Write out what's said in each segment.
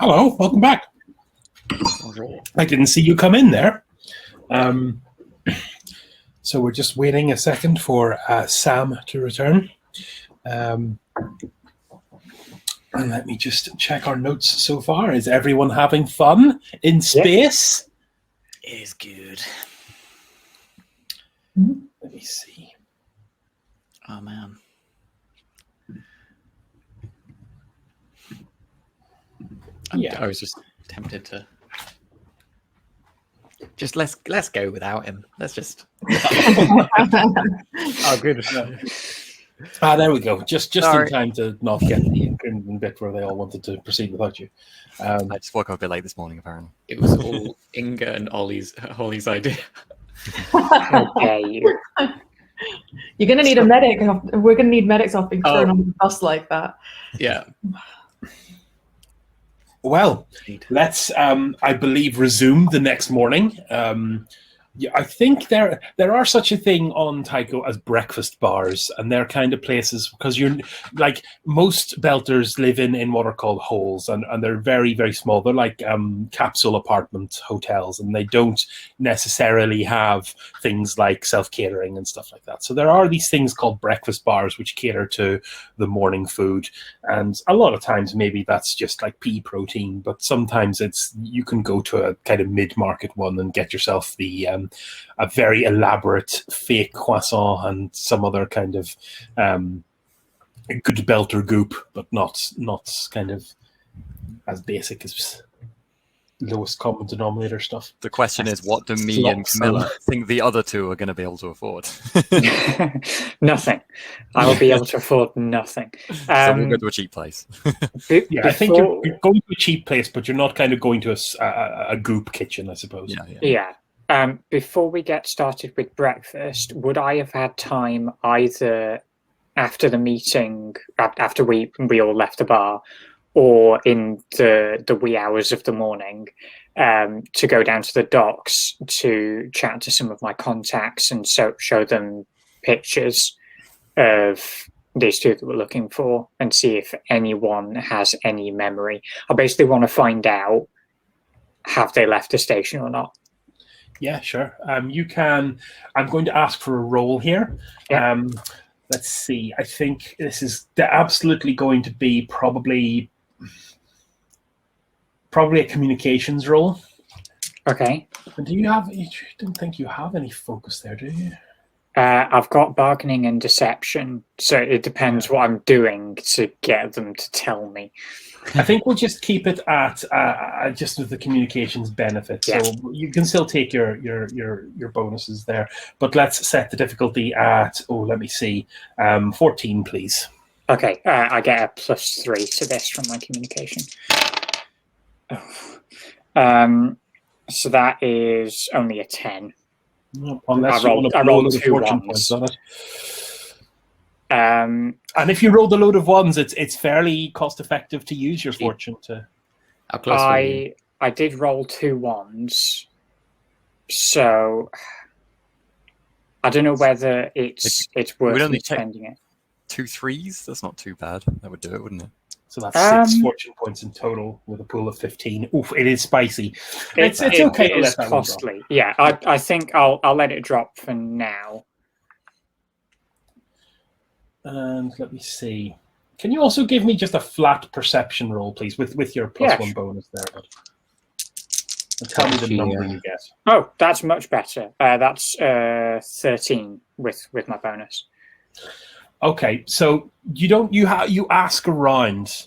Hello, welcome back. I didn't see you come in there. So we're just waiting a second for Sam to return. And let me just check our notes so far. Is everyone having fun in space? It is good. Let me see. Oh, man. I was just tempted to just let's go without him. Let's just. Oh, good. There we go. Just in time to not get the incriminating bit where they all wanted to proceed without you. I just woke up a bit late this morning, apparently. It was all Inga and Holly's idea. How dare you? You're going to need a medic. We're going to need medics off being thrown on the bus like that. Yeah. Well, let's, I believe, resume the next morning. I think there are such a thing on Tycho as breakfast bars, and they're kind of places because you're like most belters live in what are called holes, and they're very, very small. They're like capsule apartment hotels, and they don't necessarily have things like self-catering and stuff like that. So there are these things called breakfast bars which cater to the morning food, and a lot of times maybe that's just like pea protein, but sometimes you can go to a kind of mid-market one and get yourself a very elaborate fake croissant and some other kind of good belter goop, but not kind of as basic as lowest common denominator stuff. The question is, what do me and Camilla think the other two are going to be able to afford? Nothing. I will be able to afford nothing. So we'll go to a cheap place. I think you're going to a cheap place, but you're not kind of going to a goop kitchen, I suppose. Yeah. Before we get started with breakfast, would I have had time either after the meeting, after we all left the bar, or in the wee hours of the morning, to go down to the docks to chat to some of my contacts and show them pictures of these two that we're looking for and see if anyone has any memory? I basically want to find out, have they left the station or not? Yeah, sure. You can. I'm going to ask for a roll here. Yeah. Let's see. I think this is absolutely going to be probably a communications roll. Okay. And do you have? I don't think you have any focus there, do you? I've got bargaining and deception, so it depends what I'm doing to get them to tell me. I think we'll just keep it at just with the communications benefit. Yeah. So you can still take your bonuses there, but let's set the difficulty at 14, please. Okay, I get a +3 to this from my communication. So that is only a 10. Unless I rolled 2 ones on it. And if you roll a load of ones, it's fairly cost effective to use your fortune to. I did roll 2 ones, so I don't know whether it's worth me spending it. 2 3s? That's not too bad. That would do it, wouldn't it? So that's 6 fortune points in total with a pool of 15. Oof, it is spicy. It's okay. It is costly. Yeah, I think I'll let it drop for now. And let me see. Can you also give me just a flat perception roll, please, with your +1 bonus there? And tell me the number you get. Oh, that's much better. That's 13 with my bonus. Okay, so you ask around.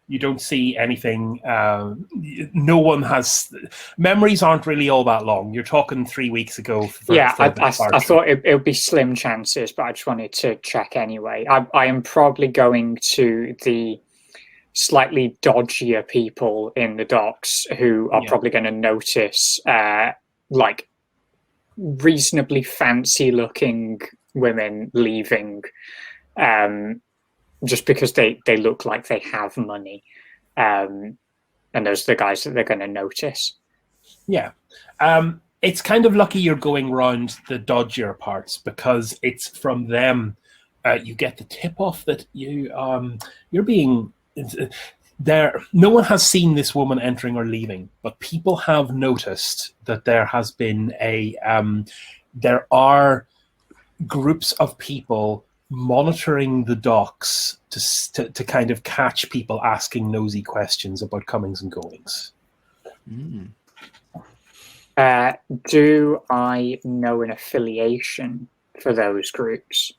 You don't see anything. No one has memories. Aren't really all that long. You're talking 3 weeks ago. I thought it would be slim chances, but I just wanted to check anyway. I am probably going to the slightly dodgier people in the docks who are probably going to notice like reasonably fancy looking women leaving just because they look like they have money, and those are the guys that they're going to notice. It's kind of lucky you're going round the dodgier parts because it's from them you get the tip off that you're being no one has seen this woman entering or leaving, but people have noticed that there has been there are groups of people monitoring the docks to kind of catch people asking nosy questions about comings and goings. Do I know an affiliation for those groups?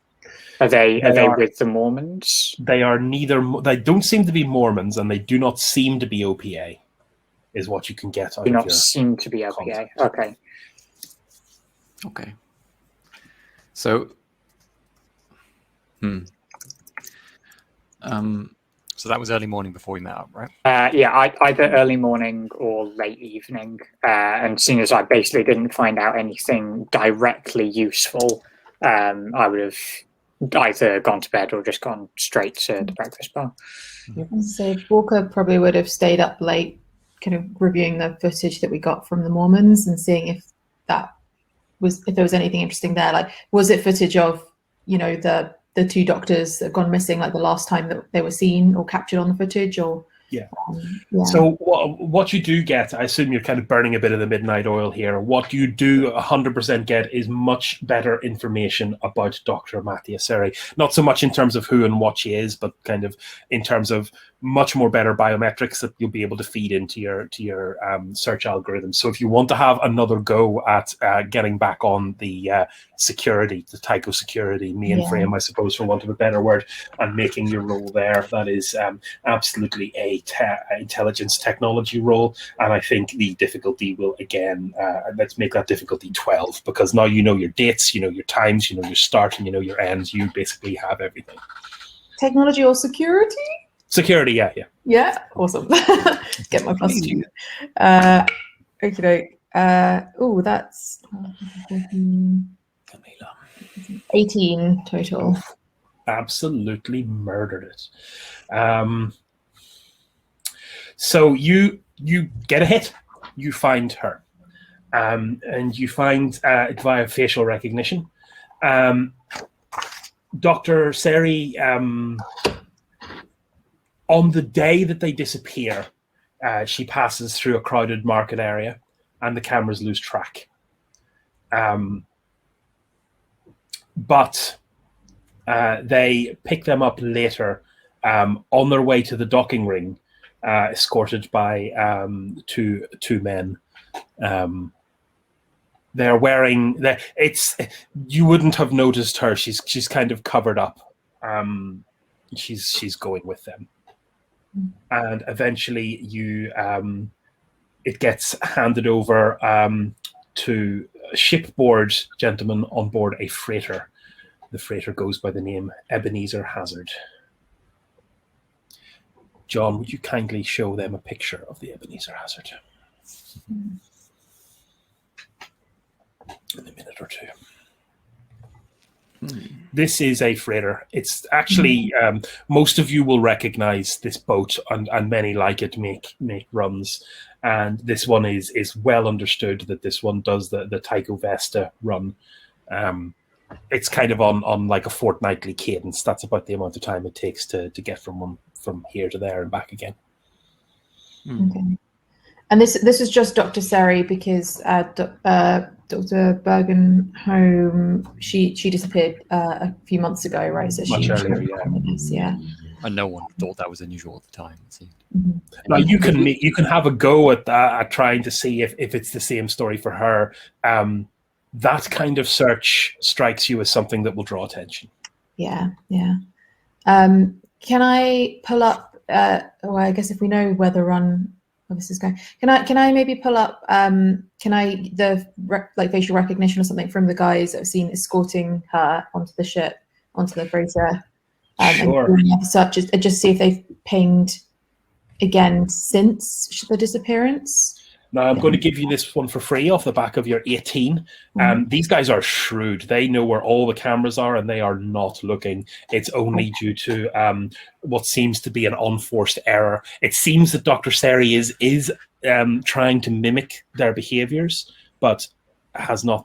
Are they with the Mormons? They are neither. They don't seem to be Mormons, and they do not seem to be OPA. Is what you can get out Do of not your seem to be OPA. contact. Okay. Okay. So, So that was early morning before we met up, right? Either early morning or late evening. And seeing as I basically didn't find out anything directly useful, I would have either gone to bed or just gone straight to the breakfast bar. So Walker probably would have stayed up late, kind of reviewing the footage that we got from the Mormons and seeing if there was anything interesting there. Like, was it footage of, the two doctors that have gone missing, like the last time that they were seen or captured on the footage, or yeah. So what you do get, I assume you're kind of burning a bit of the midnight oil here. What you do 100% get is much better information about Dr. Mattia Seri. Not so much in terms of who and what she is, but kind of in terms of much more better biometrics that you'll be able to feed into your search algorithm. So if you want to have another go at getting back on the security, the Tycho security mainframe, I suppose, for want of a better word, and making your role there, that is absolutely a intelligence technology role. And I think the difficulty will, again, let's make that difficulty 12, because now you know your dates, you know your times, you know your start, and you know your ends. You basically have everything. Technology or security? Security, yeah. Yeah, awesome. Get my plus 2. Okay. That's 18 total. Absolutely murdered it. So you get a hit. You find her, and you find it via facial recognition. Dr. Seri, on the day that they disappear, she passes through a crowded market area, and the cameras lose track. But they pick them up later on their way to the docking ring, escorted by two men. They're wearing. You wouldn't have noticed her. She's kind of covered up. She's going with them. And eventually it gets handed over to shipboard gentlemen on board a freighter. The freighter goes by the name Ebenezer Hazard. John, would you kindly show them a picture of the Ebenezer Hazard? In a minute or two. This is a freighter. It's actually most of you will recognize this boat, and many like it make runs. And this one is well understood that this one does the Tycho Vesta run. It's kind of on like a fortnightly cadence. That's about the amount of time it takes to get from here to there and back again. Okay. And this is just Dr. Seri, because Dr. Bergenholm, she disappeared a few months ago, right? So Much earlier, yeah. And no one thought that was unusual at the time, it seemed. Mm-hmm. Now you can have a go at trying to see if it's the same story for her. That kind of search strikes you as something that will draw attention. Yeah. Can I pull up? Well, I guess if we know where the run of this is going, can I maybe pull up? Facial recognition or something from the guys that I've seen escorting her onto the ship, onto the freighter, Sure. and doing searches, just see if they've pinged again since the disappearance. Now, I'm going to give you this one for free off the back of your 18. These guys are shrewd. They know where all the cameras are, and they are not looking. It's only due to what seems to be an unforced error. It seems that Dr. Seri is trying to mimic their behaviors, but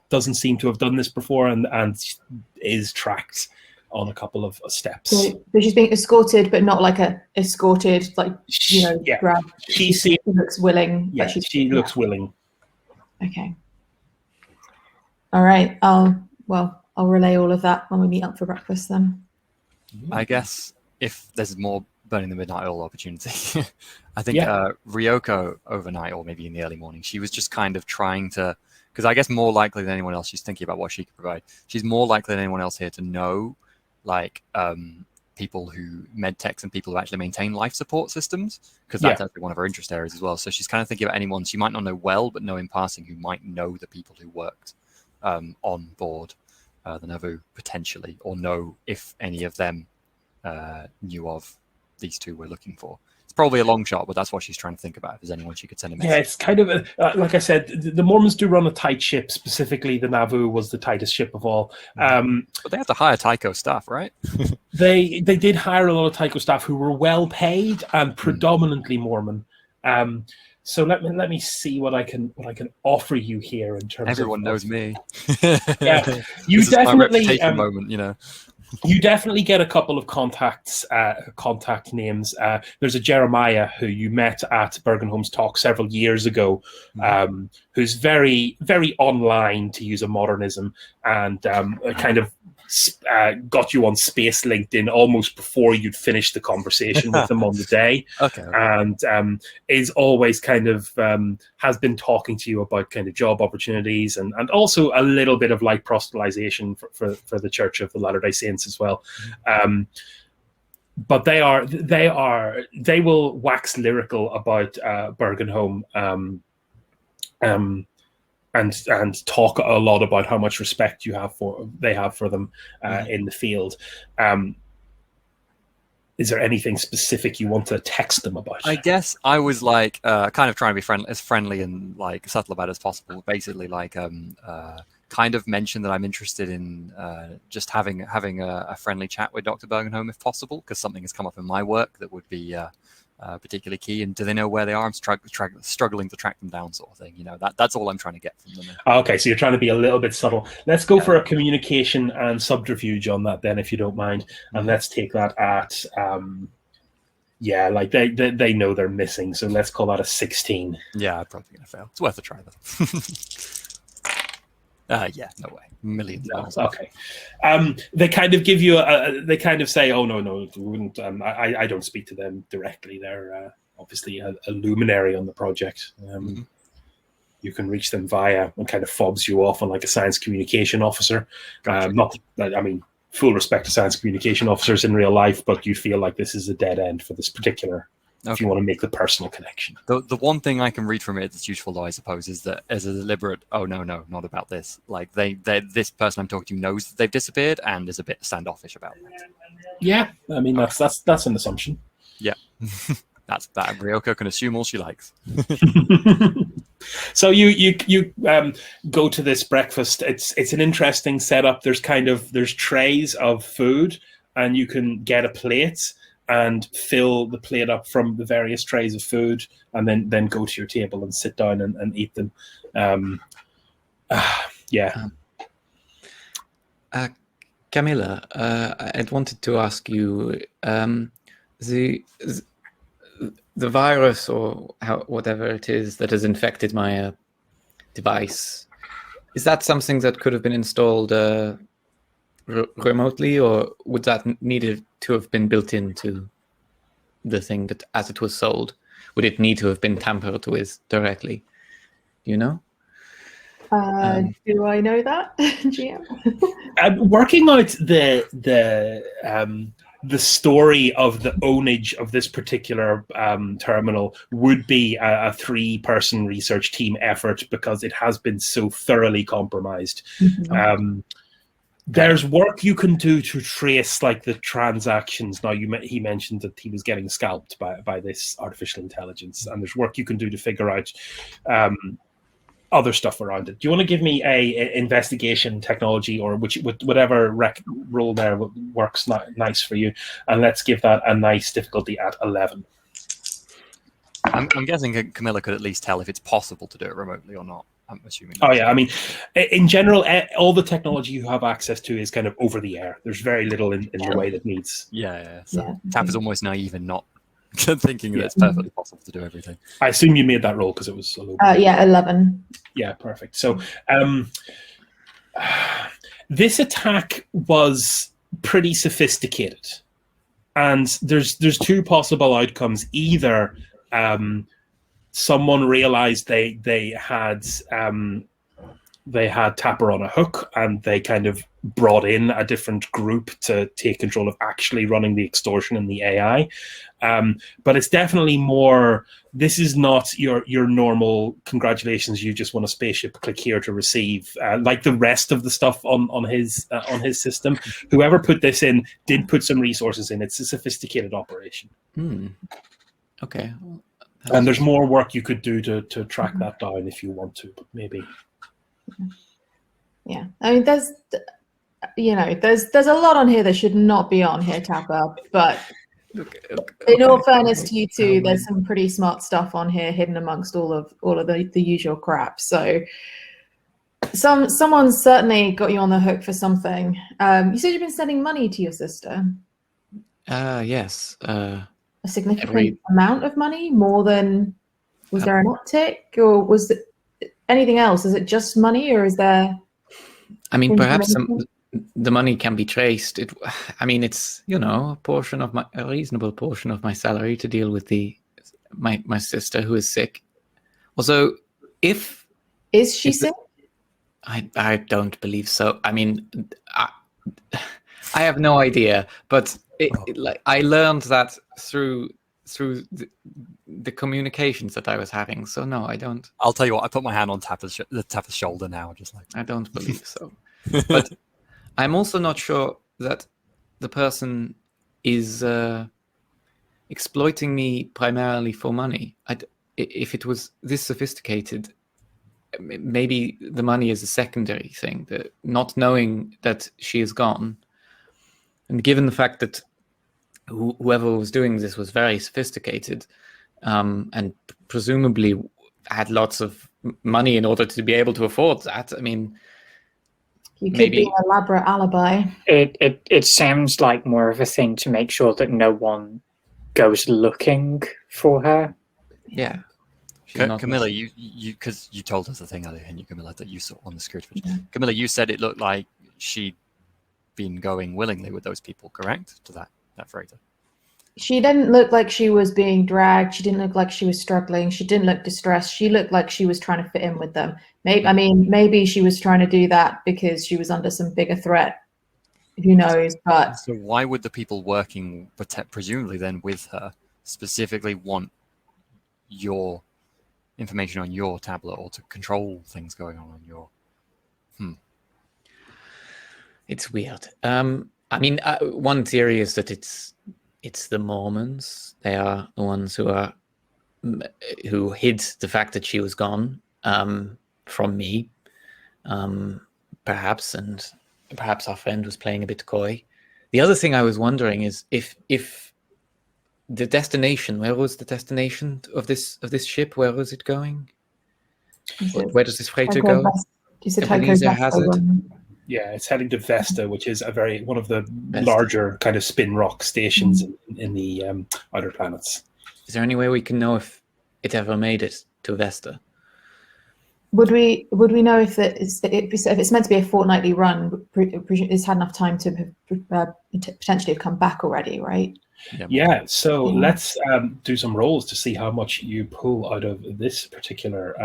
doesn't seem to have done this before, and is tracked. on a couple of steps. So she's being escorted, but not like escorted, like, Yeah. grab. She looks willing. Yeah, she looks willing. Okay. All right. I'll relay all of that when we meet up for breakfast then. I guess if there's more Burning the Midnight Oil opportunity, I think Yeah. Ryoko overnight, or maybe in the early morning, she was just kind of trying to, because I guess more likely than anyone else, she's thinking about what she could provide. She's more likely than anyone else here to know, like, people who medtechs and people who actually maintain life support systems, because that's actually one of her interest areas as well. So she's kind of thinking about anyone she might not know well, but know in passing, who might know the people who worked on board the Nauvoo potentially, or know if any of them knew of these two we're looking for. It's probably a long shot, but that's what she's trying to think about. If there's anyone she could send a message. Yeah, it's kind of like I said, the Mormons do run a tight ship. Specifically, the Nauvoo was the tightest ship of all. But they have to hire Tycho staff, right? They did hire a lot of Tycho staff who were well paid and predominantly Mormon. So let me see what I can offer you here in terms. Everyone knows me. Yeah, you This is my definitely reputation moment, you know. You definitely get a couple of contact names. There's a Jeremiah who you met at Bergenholm's talk several years ago, who's very, very online, to use a modernism, and kind of got you on Space LinkedIn almost before you'd finished the conversation with them on the day. Okay. And is always kind of has been talking to you about kind of job opportunities and also a little bit of light proselytization for the Church of the Latter-day Saints as well. But they will wax lyrical about Bergenholm and talk a lot about how much respect they have for them in the field. Is there anything specific you want to text them about? I guess I was like kind of trying to be as friendly and like subtle about it as possible. Basically, like kind of mention that I'm interested in just having a friendly chat with Dr. Bergenholm if possible, because something has come up in my work that would be particularly key. And do they know where they are? I'm struggling to track them down, sort of thing. You know, that's all I'm trying to get from them. Okay, so you're trying to be a little bit subtle. Let's go for a communication and subterfuge on that then, if you don't mind. And let's take that at like they know they're missing, so let's call that a 16. Yeah, I'm probably gonna fail. It's worth a try though. Yeah, no way. Millions of dollars. Okay. They kind of give you they kind of say, oh, no, we wouldn't. I don't speak to them directly. They're obviously a luminary on the project. You can reach them via, and kind of fobs you off on like a science communication officer. Gotcha. Not that, I mean, full respect to science communication officers in real life, but you feel like this is a dead end for this particular. If you want to make the personal connection. The one thing I can read from it that's useful, though, I suppose, is that as a deliberate, oh, no, not about this. Like, this person I'm talking to knows that they've disappeared and is a bit standoffish about it. Yeah, I mean, that's an assumption. Yeah. That Ryoko can assume all she likes. So you go to this breakfast. It's an interesting setup. There's trays of food, and you can get a plate and fill the plate up from the various trays of food, and then go to your table and sit down and eat them. Camilla, I wanted to ask you, the virus or whatever it is that has infected my device, is that something that could have been installed remotely, or would that needed to have been built into the thing that as it was sold? Would it need to have been tampered with directly? Do you know? Do I know that, GM? Working out the story of the ownage of this particular terminal would be a 3-person research team effort, because it has been so thoroughly compromised. There's work you can do to trace like the transactions. Now, he mentioned that he was getting scalped by this artificial intelligence, and there's work you can do to figure out other stuff around it. Do you want to give me a investigation technology, or whatever role there works nice for you? And let's give that a nice difficulty at 11. I'm guessing Camilla could at least tell if it's possible to do it remotely or not. I'm assuming. Oh yeah, I mean, in general, all the technology you have access to is kind of over the air. There's very little in the way that needs. Yeah. So Yeah. Tap is almost naive and not thinking that it's perfectly possible to do everything. I assume you made that roll because it was a little. Yeah, 11. Yeah, perfect. So, this attack was pretty sophisticated, and there's two possible outcomes. Either someone realized they had Tapper on a hook, and they kind of brought in a different group to take control of actually running the extortion and the AI. But it's definitely more. This is not your normal congratulations, you just won a spaceship, click here to receive, like the rest of the stuff on his system. Whoever put this in did put some resources in. It's a sophisticated operation. Okay. And there's more work you could do to track that down if you want to, but maybe. Yeah, I mean, there's a lot on here that should not be on here, Tapper. But in all fairness to you two, there's some pretty smart stuff on here hidden amongst all of the usual crap. So someone's certainly got you on the hook for something. You said you've been sending money to your sister. Yes. A significant amount of money, more than. Was there an uptick, or was it anything else? Is it just money, or is there? I mean, perhaps the money can be traced. It's a reasonable portion of my salary to deal with my sister who is sick. Also, is she sick? I don't believe so. I mean, I have no idea, but I learned that through the communications that I was having. So no, I don't. I'll tell you what. I put my hand on Tapper's shoulder now, just like I don't believe so. But I'm also not sure that the person is exploiting me primarily for money. If it was this sophisticated, maybe the money is a secondary thing. Not knowing that she is gone, and given the fact that whoever was doing this was very sophisticated, and presumably had lots of money in order to be able to afford that. I mean, you could be an elaborate alibi. It sounds like more of a thing to make sure that no one goes looking for her. Yeah. Camilla, you because you told us the thing earlier, and Camilla, that you saw on the security footage. Yeah. Camilla, you said it looked like she'd been going willingly with those people, correct? To that freighter. She didn't look like she was being dragged. She didn't look like she was struggling. She didn't look distressed. She looked like she was trying to fit in with them. Maybe she was trying to do that because she was under some bigger threat. Who knows? But so why would the people working, presumably then with her, specifically want your information on your tablet or to control things going on your? It's weird. One theory is that it's the Mormons. They are the ones who hid the fact that she was gone from me, perhaps, and perhaps our friend was playing a bit coy. The other thing I was wondering is if the destination. Where was the destination of this ship? Where was it going? Where does this freighter go? Ebenezer Hazard. Yeah, it's heading to Vesta, which is one of the larger kind of spin rock stations in the outer planets. Is there any way we can know if it ever made it to Vesta? Would we know if it's meant to be a fortnightly run? It's had enough time to potentially have come back already, right? Yeah. So let's do some rolls to see how much you pull out of this particular.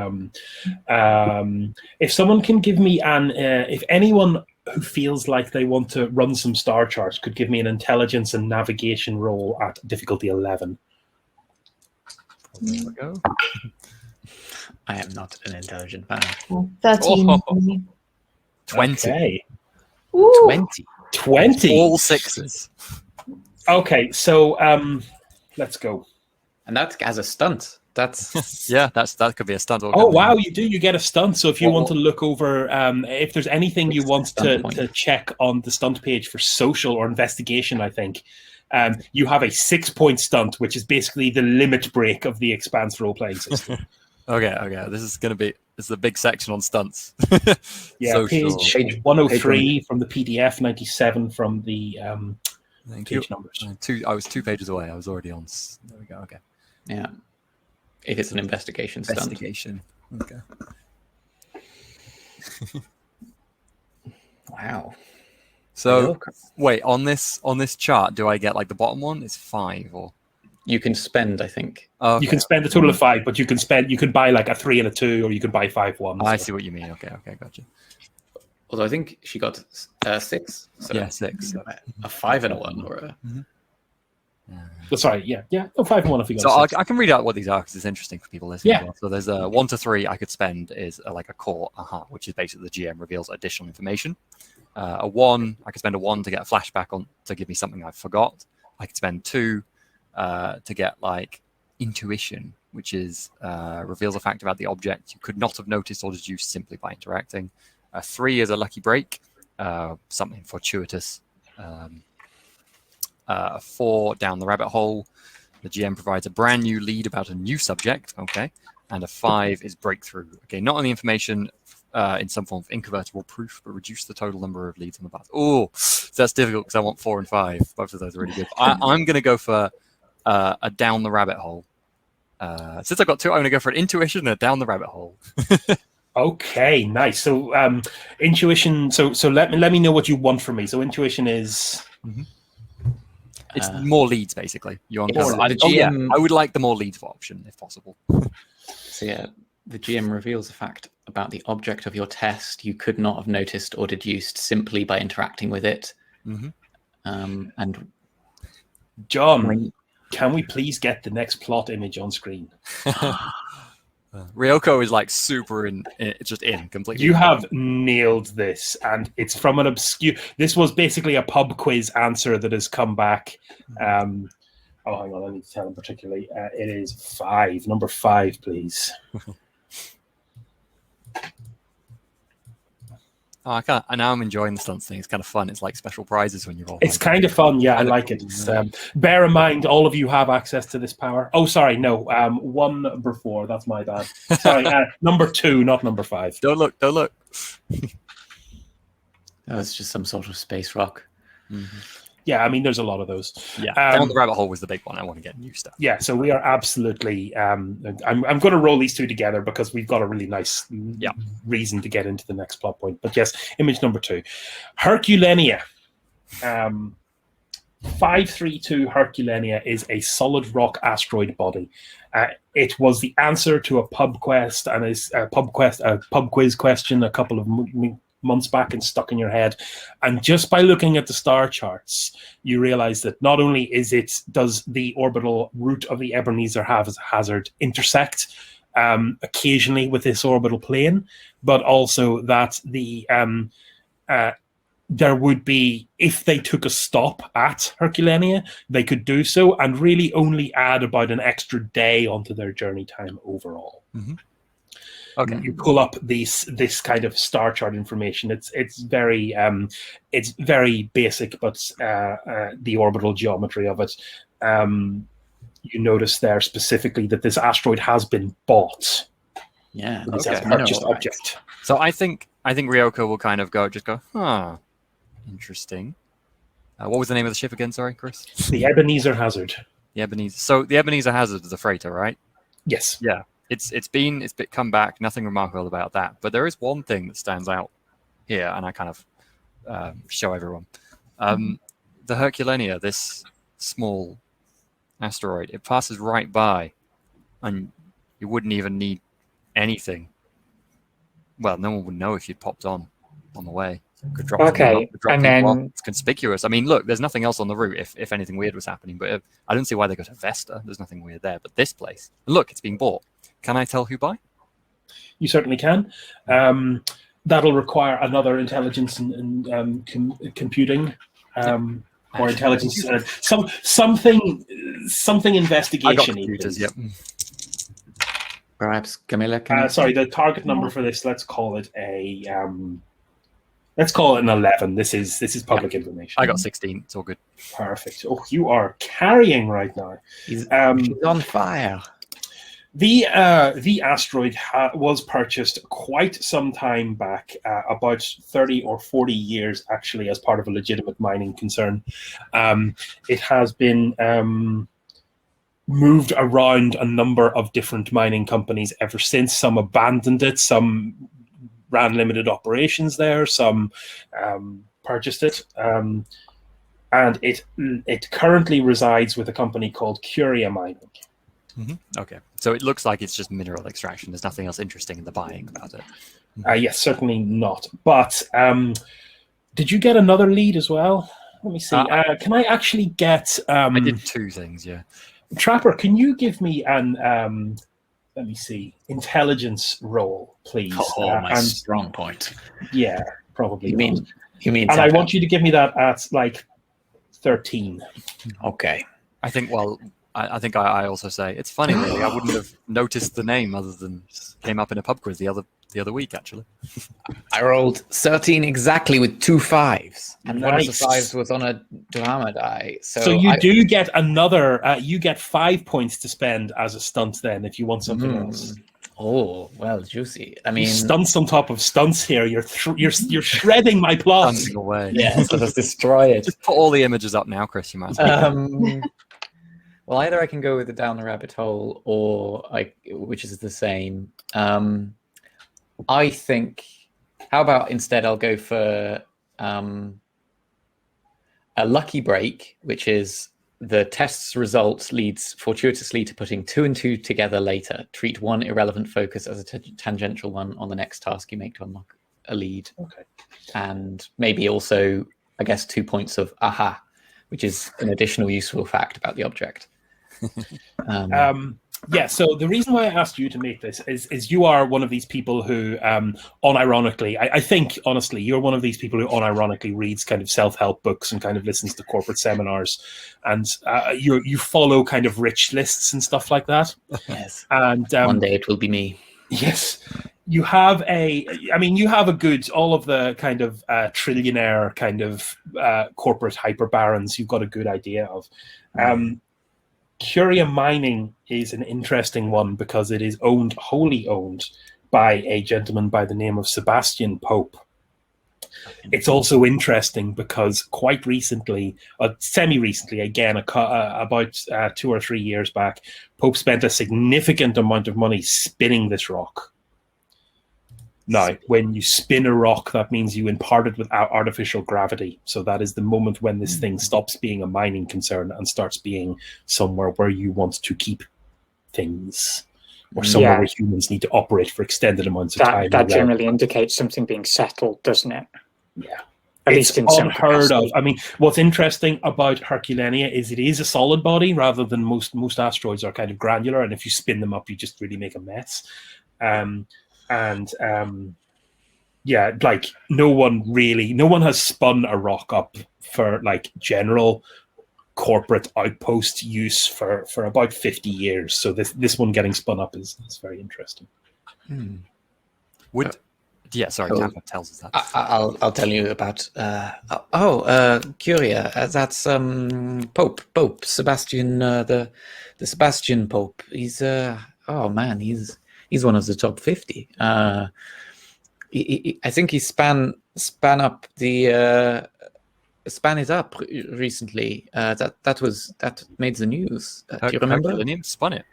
If someone can give me if anyone who feels like they want to run some star charts could give me an intelligence and navigation roll at difficulty 11. There we go. I am not an intelligent man. 13. Oh. 20. Okay. 20. All sixes. Okay, so let's go. And that as a stunt. That's that could be a stunt. Oh wow, you get a stunt. So if you want to look over, if there's anything you want to check on the stunt page for social or investigation, I think you have a 6-point stunt, which is basically the limit break of the Expanse role-playing system. Okay. This is a big section on stunts. Yeah, Social. page 103 from the PDF, 97 from the page numbers. I was 2 pages away. I was already on. There we go. Okay. Yeah. If it's an investigation stunt. Investigation. Okay. Wow. So wait, on this chart, do I get like the bottom one? It's 5 or You can spend, I think. You can spend a total of 5, but you can buy like a 3 and a 2, or you can buy 5 ones. I see what you mean. Okay, gotcha. Although I think she got 6. So Yeah, 6. A 5 and a 1, or a... Sorry, yeah. No, 5 and 1 if you got So 6. I can read out what these are because it's interesting for people listening. Yeah. As well. So there's a 1 to 3 I could spend is like a core, which is basically the GM reveals additional information. A 1, I could spend a 1 to get a flashback on to give me something I forgot. I could spend 2 to get like intuition, which is reveals a fact about the object you could not have noticed or deduced simply by interacting. 3 is a lucky break, something fortuitous. 4 down the rabbit hole. The GM provides a brand new lead about a new subject. Okay, and a 5 is breakthrough. Okay, not only information in some form of incontrovertible proof, but reduce the total number of leads on the path. Oh, so that's difficult because I want 4 and 5. Both of those are really good. I'm going to go for a down the rabbit hole. Since I've got 2, I'm going to go for an intuition and a down the rabbit hole. Okay, nice. So intuition. So let me know what you want from me. So intuition is. It's more leads, basically. You're on GM... I would like the more leads option if possible. So yeah, the GM reveals a fact about the object of your test you could not have noticed or deduced simply by interacting with it. And John, can we please get the next plot image on screen? Ryoko is like super just in completely. You have nailed this, and it's from an obscure. This was basically a pub quiz answer that has come back. Hang on, I need to tell him particularly. It is 5, number 5, please. Oh, now I'm enjoying the stunts thing. It's kind of fun. It's like special prizes when you're all. It's kind of fun, yeah. I like it. Bear in mind, all of you have access to this power. Oh, sorry, no. 1, number 4. That's my bad. Sorry, number 2, not number 5. Don't look. Oh, it's just some sort of space rock. Yeah, I mean, there's a lot of those. Yeah, down the rabbit hole was the big one. I want to get new stuff. Yeah, so we are absolutely. I'm going to roll these 2 together because we've got a really nice reason to get into the next plot point. But yes, image number 2, Herculenia. 532 Herculenia is a solid rock asteroid body. It was the answer to a pub quest and a pub quiz question a couple of months back and stuck in your head. And just by looking at the star charts, you realize that not only does the orbital route of the Ebenezer Hazard intersect occasionally with this orbital plane, but also that there would be, if they took a stop at Herculenia, they could do so and really only add about an extra day onto their journey time overall. Okay. You pull up this kind of star chart information. It's very basic, but the orbital geometry of it. You notice there specifically that this asteroid has been bought. Yeah, it's a purchased object. So I think Ryoko will kind of go, interesting. What was the name of the ship again? Sorry, Chris. The Ebenezer Hazard. The Ebenezer. So the Ebenezer Hazard is a freighter, right? Yes. Yeah. It's come back. Nothing remarkable about that. But there is one thing that stands out here, and I kind of show everyone. The Herculenia, this small asteroid, it passes right by, and you wouldn't even need anything. Well, no one would know if you'd popped on the way. Could drop and then it's conspicuous. I mean, look, there's nothing else on the route if anything weird was happening. But I don't see why they go to Vesta. There's nothing weird there. But this place, look, it's being bought. Can I tell who by? You certainly can. That'll require another intelligence and computing, or intelligence, something investigation. I got computers. Yep. Perhaps Camilla can. Sorry, the target number for this. Let's call it a. Let's call it an 11. This is public information. I got 16. It's all good. Perfect. Oh, you are carrying right now. He's on fire. The asteroid was purchased quite some time back, about 30 or 40 years, actually, as part of a legitimate mining concern. It has been moved around a number of different mining companies ever since. Some abandoned it, some ran limited operations there, some purchased it. And it currently resides with a company called Curia Mining. Mm-hmm. Okay, so it looks like it's just mineral extraction. There's nothing else interesting in the buying about it. Yes, certainly not. But did you get another lead as well? Let me see. Can I actually get... I did 2 things, yeah. Trapper, can you give me an... let me see. Intelligence roll, please. My strong point. Yeah, probably. You mean? And I want you to give me that at like 13. Okay. I think. Well, I think I also say it's funny. Really, I wouldn't have noticed the name other than came up in a pub quiz the other week. Actually, I rolled 13 exactly with 2 5s, and one of the Nice. 5s was on a drama die. So you do get another. You get 5 points to spend as a stunt. Then, if you want something else. Oh, well, juicy. I mean, Stunts on top of stunts here. You're shredding my plot. dancing away. yeah, so let's destroy it. Just put all the images up now, Chris. You might. Well, either I can go with the down the rabbit hole, or which is the same. I think. How about instead I'll go for a lucky break, which is the test's results leads fortuitously to putting 2 and 2 together later. Treat one irrelevant focus as a tangential one on the next task you make to unlock a lead. Okay. And maybe also, I guess, 2 points of aha, which is an additional useful fact about the object. Yeah, so the reason why I asked you to make this is you are one of these people who, unironically, I think, honestly, you're one of these people who unironically reads kind of self-help books and kind of listens to corporate seminars, and you follow kind of rich lists and stuff like that. Yes. And one day it will be me. Yes. You have all of the kind of trillionaire kind of corporate hyper barons you've got a good idea of. Curia Mining is an interesting one because it is wholly owned by a gentleman by the name of Sebastian Pope. It's also interesting because quite recently, semi-recently, again, about 2 or 3 years back, Pope spent a significant amount of money spinning this rock. Now, when you spin a rock, that means you impart it with artificial gravity. So that is the moment when this thing stops being a mining concern and starts being somewhere where you want to keep things, or somewhere where humans need to operate for extended amounts of time. That generally indicates something being settled, doesn't it? Yeah. At least in some unheard of. I mean, what's interesting about Herculania is it is a solid body rather than most asteroids are kind of granular, and if you spin them up, you just really make a mess. Yeah, like no one has spun a rock up for like general corporate outpost use for about 50 years. So this one getting spun up is very interesting. Tampa tells us that. I'll tell you about Curia. That's Pope Sebastian, the Sebastian Pope. He's he's one of the top 50. I think he span up the span it up recently. That made the news. Do you remember? Herculaneum spun it.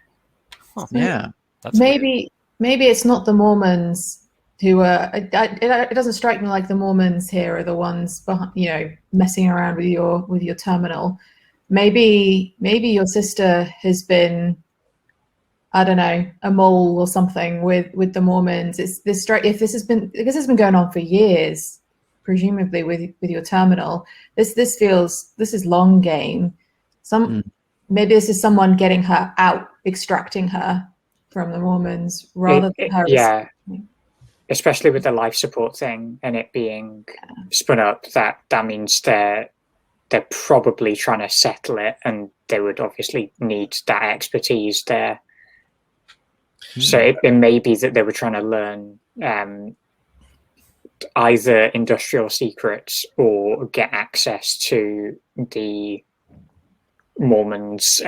Huh. Yeah. That's maybe it's not the Mormons who are. It doesn't strike me like the Mormons here are the ones behind, messing around with your terminal. Maybe your sister has been, I don't know, a mole or something with the Mormons. It's this strike. If this has been, because it's been going on for years, presumably with your terminal. This is long game. Maybe this is someone getting her out, extracting her from the Mormons rather than her. Yeah, especially with the life support thing and it being spun up. That means they're probably trying to settle it, and they would obviously need that expertise there. So it may be that they were trying to learn either industrial secrets or get access to the Mormons.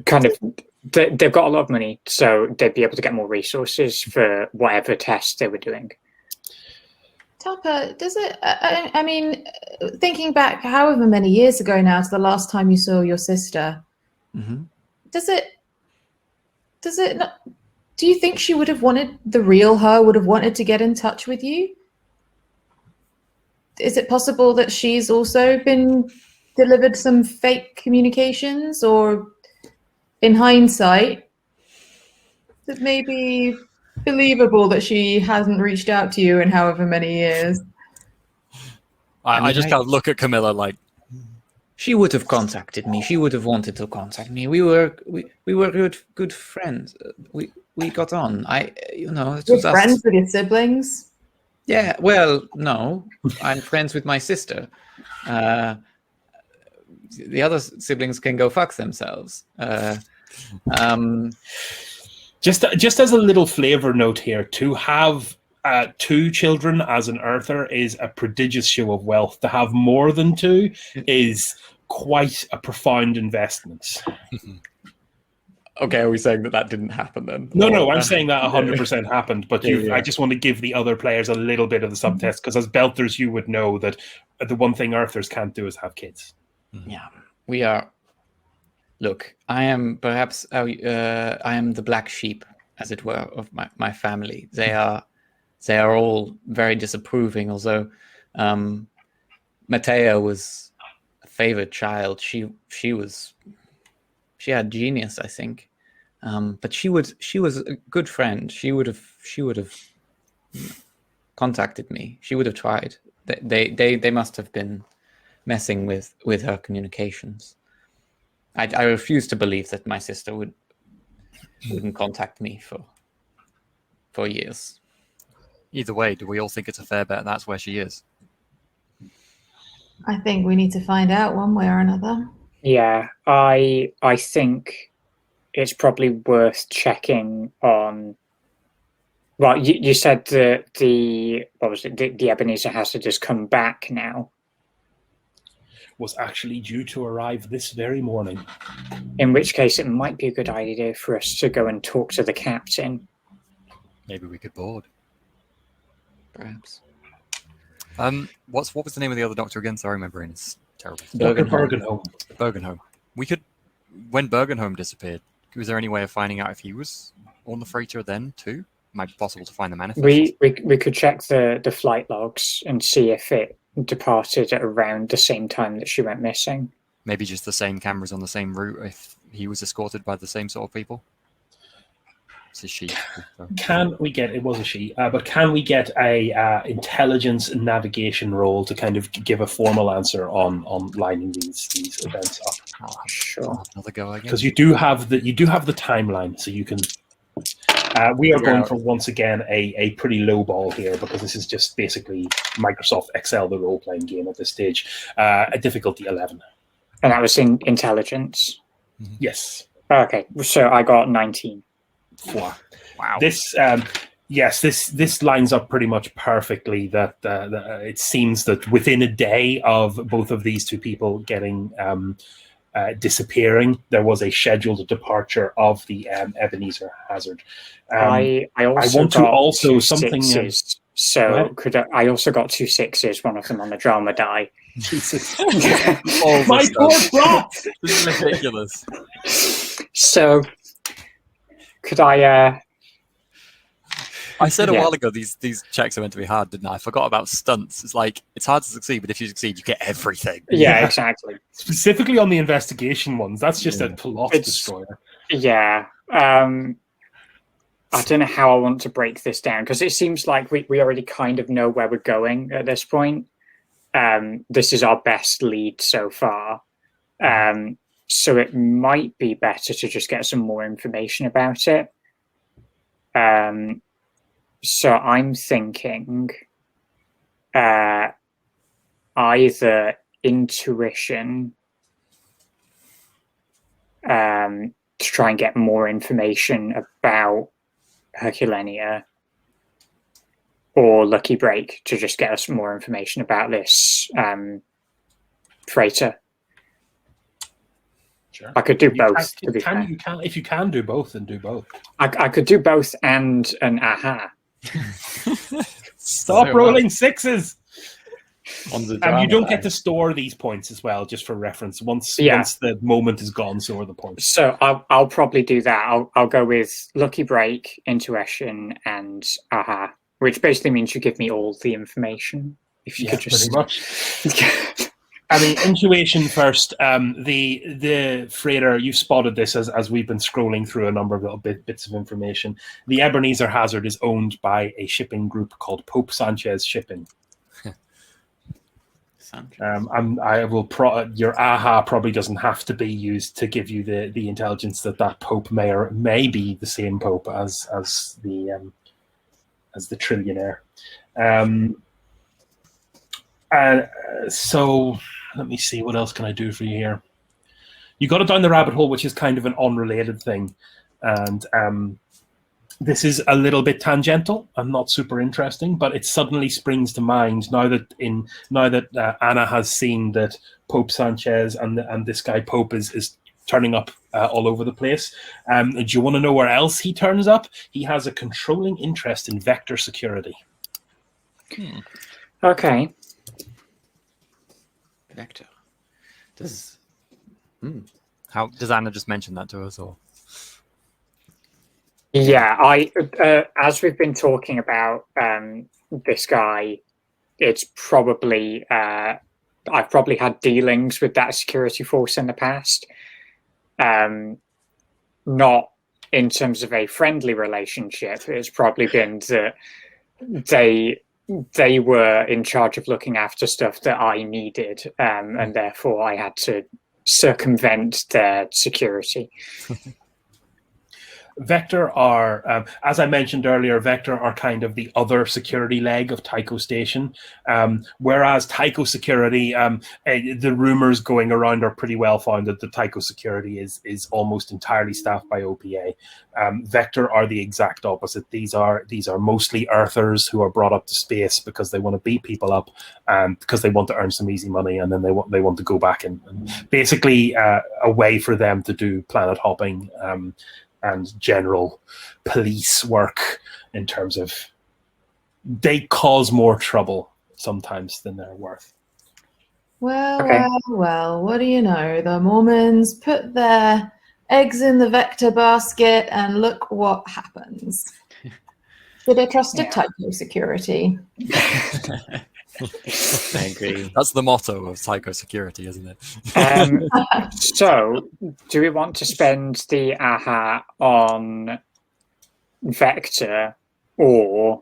Kind of, they've got a lot of money, so they'd be able to get more resources for whatever tests they were doing. Talpa, does it? I mean, thinking back, however many years ago now, to the last time you saw your sister, does it not? Do you think she would have wanted the real her? Would have wanted to get in touch with you? Is it possible that she's also been delivered some fake communications, or in hindsight, that maybe believable that she hasn't reached out to you in however many years? I just kind of look at Camilla like, she would have contacted me. She would have wanted to contact me. We were good friends. We got on. Good friends with your siblings? Yeah. Well, no, I'm friends with my sister. The other siblings can go fuck themselves. Just as a little flavor note here, to have 2 children as an Earther is a prodigious show of wealth. To have more than 2 is quite a profound investment. Okay, are we saying that didn't happen then? No, I'm saying that 100% happened, but Yeah. I just want to give the other players a little bit of the subtext, because as Belters, you would know that the one thing Earthers can't do is have kids. Yeah, we are. Look, I am perhaps I am the black sheep, as it were, of my family. They are all very disapproving. Although Matea was a favored child. She had genius, I think. But she was a good friend. She would have contacted me. She would have tried. They must have been messing with her communications. I refuse to believe that my sister wouldn't contact me for years. either way, do we all think it's a fair bet that's where she is? I think we need to find out one way or another. Yeah, I think it's probably worth checking on. Well, you said that the Ebenezer Hazard has come back now. Was actually due to arrive this very morning. In which case, it might be a good idea for us to go and talk to the captain. Maybe we could board. Perhaps. What was the name of the other doctor again? Sorry, my brain is terrible. Bergenholm. Bergenholm. We could, when Bergenholm disappeared, was there any way of finding out if he was on the freighter then too? Might be possible to find the manifest. We could check the flight logs and see if it departed at around the same time that she went missing. Maybe just the same cameras on the same route if he was escorted by the same sort of people. It's a she. Can we get, it was a she, but can we get a intelligence and navigation roll to kind of give a formal answer on lining these events up? Oh, Sure. another go again. Because you do have the timeline, so you can. We are going for once again a pretty low ball here, because this is just basically Microsoft Excel, the role playing game at this stage. A difficulty 11. And that was in intelligence. Yes. Okay, so I got 19. Wow. This This lines up pretty much perfectly. That it seems that within a day of both of these two people getting disappearing, there was a scheduled departure of the Ebenezer Hazard. I also want got to also two something. sixes. So I also got 2 6s, one of them on the drama die. Jesus. all My the poor stuff. plot. This is ridiculous. So could I I said a Yeah. while ago these checks are meant to be hard, didn't I? I forgot about stunts. It's like it's hard to succeed, but if you succeed, you get everything. yeah, exactly. Specifically on the investigation ones, that's just a plot It's- destroyer. Yeah. I don't know how I want to break this down, because it seems like we already kind of know where we're going at this point. This is our best lead so far. So it might be better to just get some more information about it. So I'm thinking either intuition to try and get more information about Herculania, or Lucky Break to just get us more information about this freighter. Sure. I could do both. If you can do both, then do both. I could do both and an aha. Stop rolling sixes. On the And you don't get line. to store these points as well, just for reference. Once the moment is gone, so are the points. So I'll probably do that. I'll go with Lucky Break, Intuition, and aha, which basically means you give me all the information. If you could just pretty much. I mean, intuition first. The freighter, you've spotted this as we've been scrolling through a number of little bits of information. The Ebenezer Hazard is owned by a shipping group called Pope Sanchez Shipping. Your aha probably doesn't have to be used to give you the intelligence that Pope may be the same Pope as the trillionaire. So let me see, what else can I do for you here? You got it down the rabbit hole, which is kind of an unrelated thing, and this is a little bit tangential and not super interesting, but it suddenly springs to mind now that Anna has seen that Pope Sanchez and this guy Pope is turning up all over the place. Do you want to know where else he turns up? He has a controlling interest in vector security. Okay. Vector. How does Anna just mention that to us, or? Yeah, as we've been talking about this guy, it's probably I've probably had dealings with that security force in the past. Not in terms of a friendly relationship. It's probably been that they were in charge of looking after stuff that I needed, and therefore I had to circumvent their security. Vector are, as I mentioned earlier, Vector are kind of the other security leg of Tycho Station. Whereas Tycho Security, the rumors going around are pretty well founded that Tycho Security is almost entirely staffed by OPA. Vector are the exact opposite. These are mostly Earthers who are brought up to space because they want to beat people up, because they want to earn some easy money, and then they want to go back and basically a way for them to do planet hopping. And general police work, in terms of they cause more trouble sometimes than they're worth. Well, what do you know? The Mormons put their eggs in the Vector basket and look what happens. Should I trust Tycho Security? I agree. That's the motto of Psycho Security, isn't it? So, do we want to spend the aha on Vector or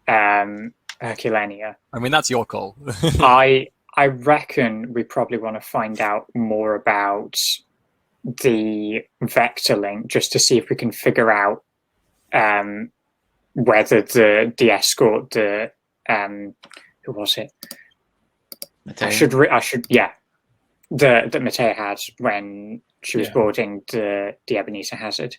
Herculania? I mean, that's your call. I reckon we probably want to find out more about the Vector link, just to see if we can figure out whether the escort, who was it? Matea. I should, yeah. That Matea had when she was boarding the Ebenezer Hazard.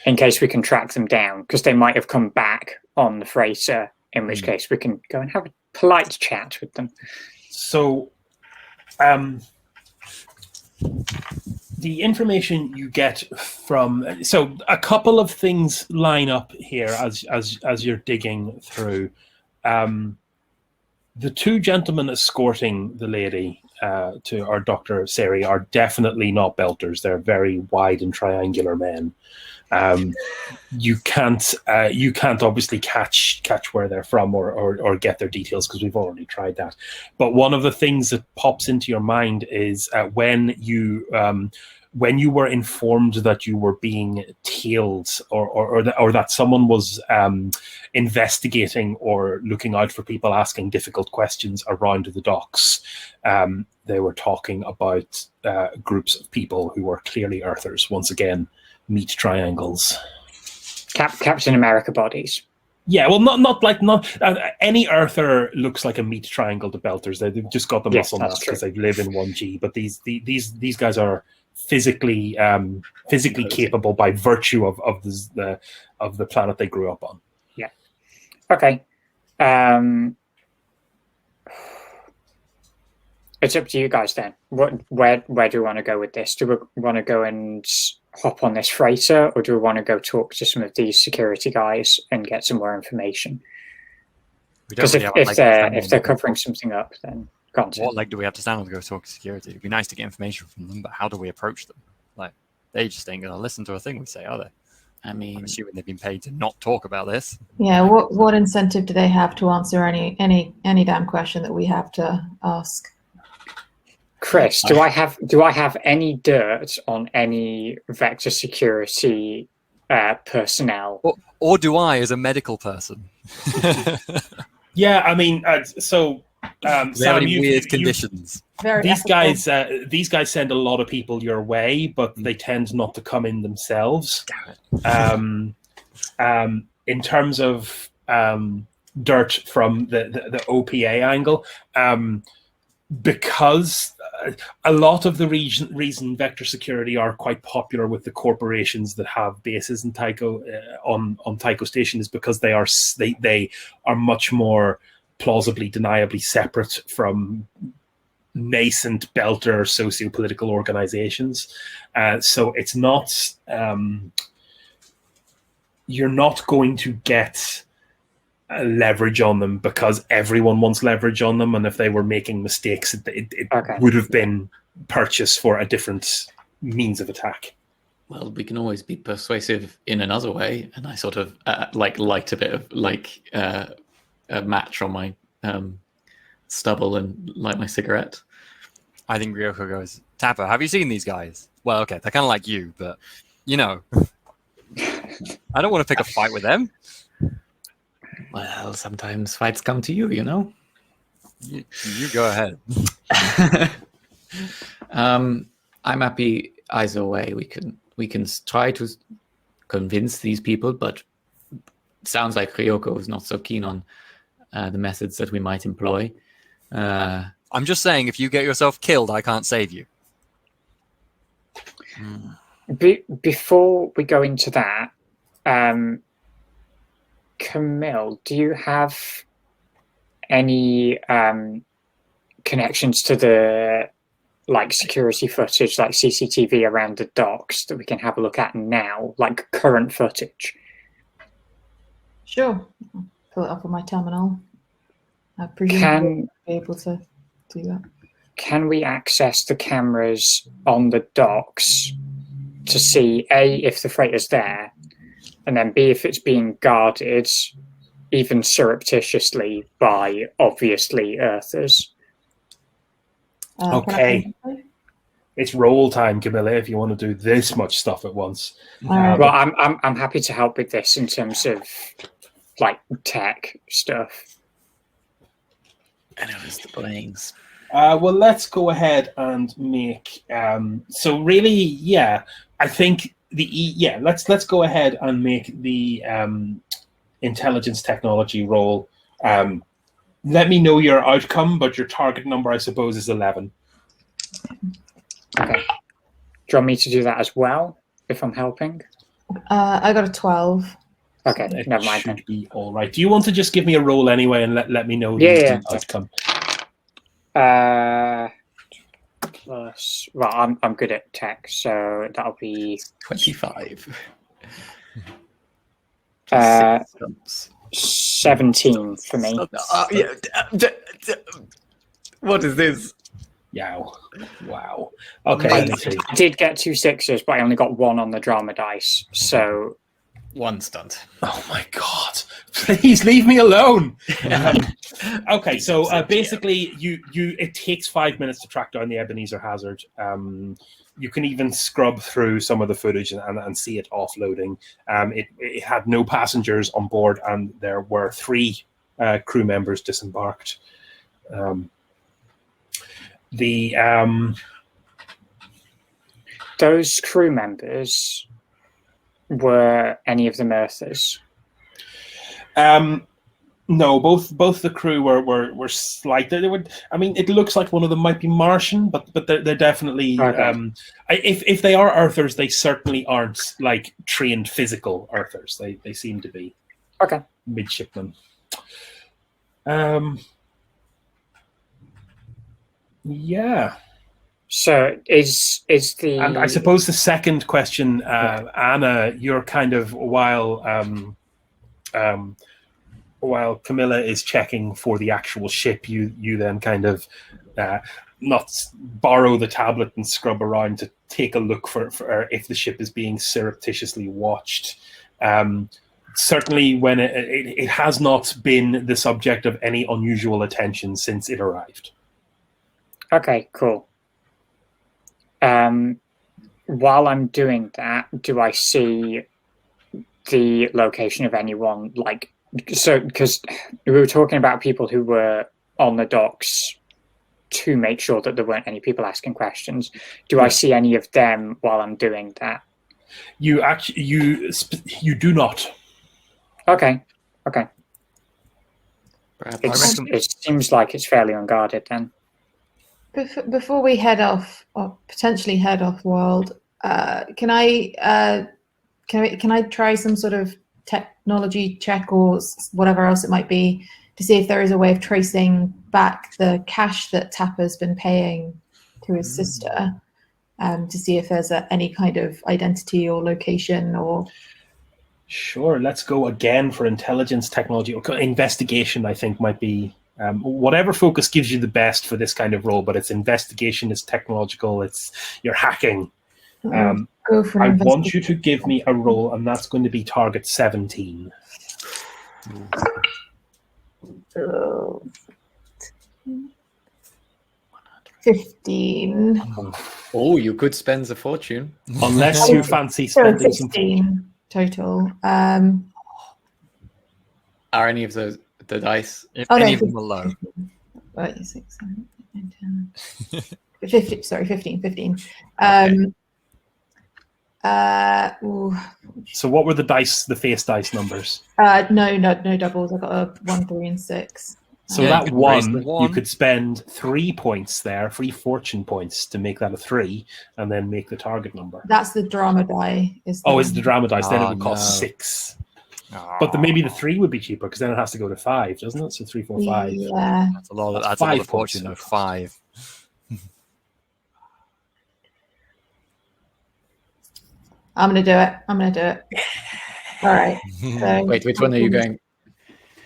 In case we can track them down, because they might have come back on the freighter, in which case we can go and have a polite chat with them. So, the information you get from a couple of things line up here as you're digging through. The two gentlemen escorting the lady to our Dr. Seri are definitely not belters. They're very wide and triangular men. You can't obviously catch where they're from or get their details, because we've already tried that. But one of the things that pops into your mind is when you were informed that you were being tailed or that someone was investigating or looking out for people asking difficult questions around the docks. They were talking about groups of people who were clearly Earthers. Once again, meat triangles. Captain America bodies. Yeah, well, not any Earther looks like a meat triangle to Belters. They've just got the muscle mass because they live in 1G. But these guys are physically capable by virtue of the planet they grew up on. Yeah. Okay. It's up to you guys then. Where do we want to go with this? Do we want to go and hop on this freighter, or do we want to go talk to some of these security guys and get some more information? Because if they're covering something up, then what leg do we have to stand on to go talk to security? It'd be nice to get information from them, but how do we approach them? Like, they just ain't gonna listen to a thing we say, are they? I mean, I'm assuming they've been paid to not talk about this. Yeah, what incentive do they have to answer any damn question that we have to ask? Chris, do I have any dirt on any Vector security personnel? Or do I, as a medical person? Yeah, I mean, so Sam, any weird conditions? These guys send a lot of people your way, but they tend not to come in themselves. Damn it. In terms of dirt from the OPA angle, because a lot of the reason Vector Security are quite popular with the corporations that have bases in Tycho on Tycho Station is because they are much more plausibly deniably separate from nascent belter socio-political organizations. So it's not you're not going to get leverage on them because everyone wants leverage on them, and if they were making mistakes, it would have been purchased for a different means of attack. Well, we can always be persuasive in another way, and I sort of light a bit of a match on my stubble and light my cigarette. I think Ryoko goes, Tapper, have you seen these guys? Well, okay, they're kind of like you, but you know, I don't want to pick a fight with them. Well, sometimes fights come to you, you know? You go ahead. I'm happy either way. We can try to convince these people, but it sounds like Ryoko is not so keen on the methods that we might employ. I'm just saying, if you get yourself killed, I can't save you. Before we go into that, Camille, do you have any connections to the security footage, like CCTV around the docks that we can have a look at now, like current footage? Sure. I'll pull it up on my terminal. I presume we'll be able to do that. Can we access the cameras on the docks to see A, if the freighter's there, and then B, if it's being guarded, even surreptitiously, by obviously Earthers? Okay. It's roll time, Camilla, if you want to do this much stuff at once. Well, I'm happy to help with this in terms of tech stuff. And it was the brains. Well, let's go ahead and make. So really, yeah, I think let's go ahead and make the intelligence technology roll. Let me know your outcome, but your target number, I suppose, is 11. Okay. Do you want me to do that as well, if I'm helping? I got a 12. Okay, never mind. Should be all right. Do you want to just give me a roll anyway and let me know the outcome? Plus, well, I'm good at tech, so that'll be 25. 17 for me. What is this? Wow. Okay. I did get 2 6s, but I only got 1 on the drama dice, so 1 stunt. Oh my god! Please leave me alone. Okay, so basically, it takes 5 minutes to track down the Ebenezer Hazard. You can even scrub through some of the footage and see it offloading. It had no passengers on board, and there were 3 crew members disembarked. Those crew members, were any of them Earthers? No, both the crew were slight. They would. I mean, it looks like one of them might be Martian, but they're definitely. Okay. If they are Earthers, they certainly aren't trained physical Earthers. They seem to be okay midshipmen. Yeah. So is the And I suppose the second question, Anna, you're kind of while Camilla is checking for the actual ship, you then kind of not borrow the tablet and scrub around to take a look for if the ship is being surreptitiously watched. Certainly, when it has not been the subject of any unusual attention since it arrived. Okay, cool. While I'm doing that, do I see the location of anyone? Like, so because we were talking about people who were on the docks to make sure that there weren't any people asking questions. Do I see any of them while I'm doing that? You do not. Okay. Perhaps It seems like it's fairly unguarded then. Before we head off, or potentially head off world, can I try some sort of technology check or whatever else it might be to see if there is a way of tracing back the cash that Tapper's been paying to his sister, to see if there's any kind of identity or location or... Sure, let's go again for intelligence, technology, or investigation. I think might be whatever focus gives you the best for this kind of role. But it's investigation, it's technological, you're hacking. Go for I want you to give me a roll, and that's going to be target 17. 15. Oh, you could spend the fortune. Unless you fancy spending some. 16 total. Are any of those the dice? If any of them are low. Right, 6, 7, 8, 9, 10. 15, sorry, 15. Okay. So what were the face dice numbers? No doubles. I got a 1, 3, and 6. So Yeah, that you could raise the one, one. you could spend 3 points there, 3 fortune points to make that a 3, and then make the target number. That's the drama die. Is the drama dice? Then it Oh, would cost no. 6. But maybe the 3 would be cheaper because then it has to go to 5, doesn't it? So 3, 4, 5. Yeah. That's a lot of, That's that's a lot 5 of fortune, though. points. 5. I'm gonna do it. All right. So Wait, which one are you going?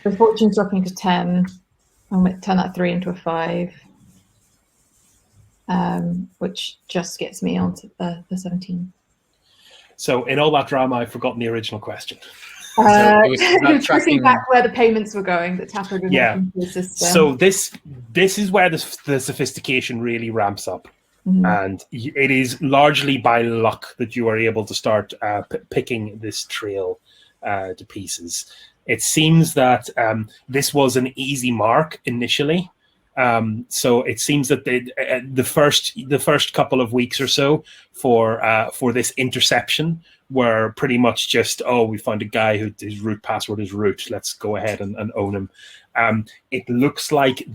The fortune's dropping to 10. I'll turn that 3 into a 5, which just gets me onto the 17. So in all that drama, I've forgotten the original question. it was about Tracking tracking- back where the payments were going that Tapper had been Yeah. making to his sister. So this is where the sophistication really ramps up. And it is largely by luck that you are able to start picking this trail to pieces. It seems that this was an easy mark initially. So it seems that the first couple of weeks or so for this interception were pretty much just, we found a guy his root password is root. Let's go ahead and own him. It looks like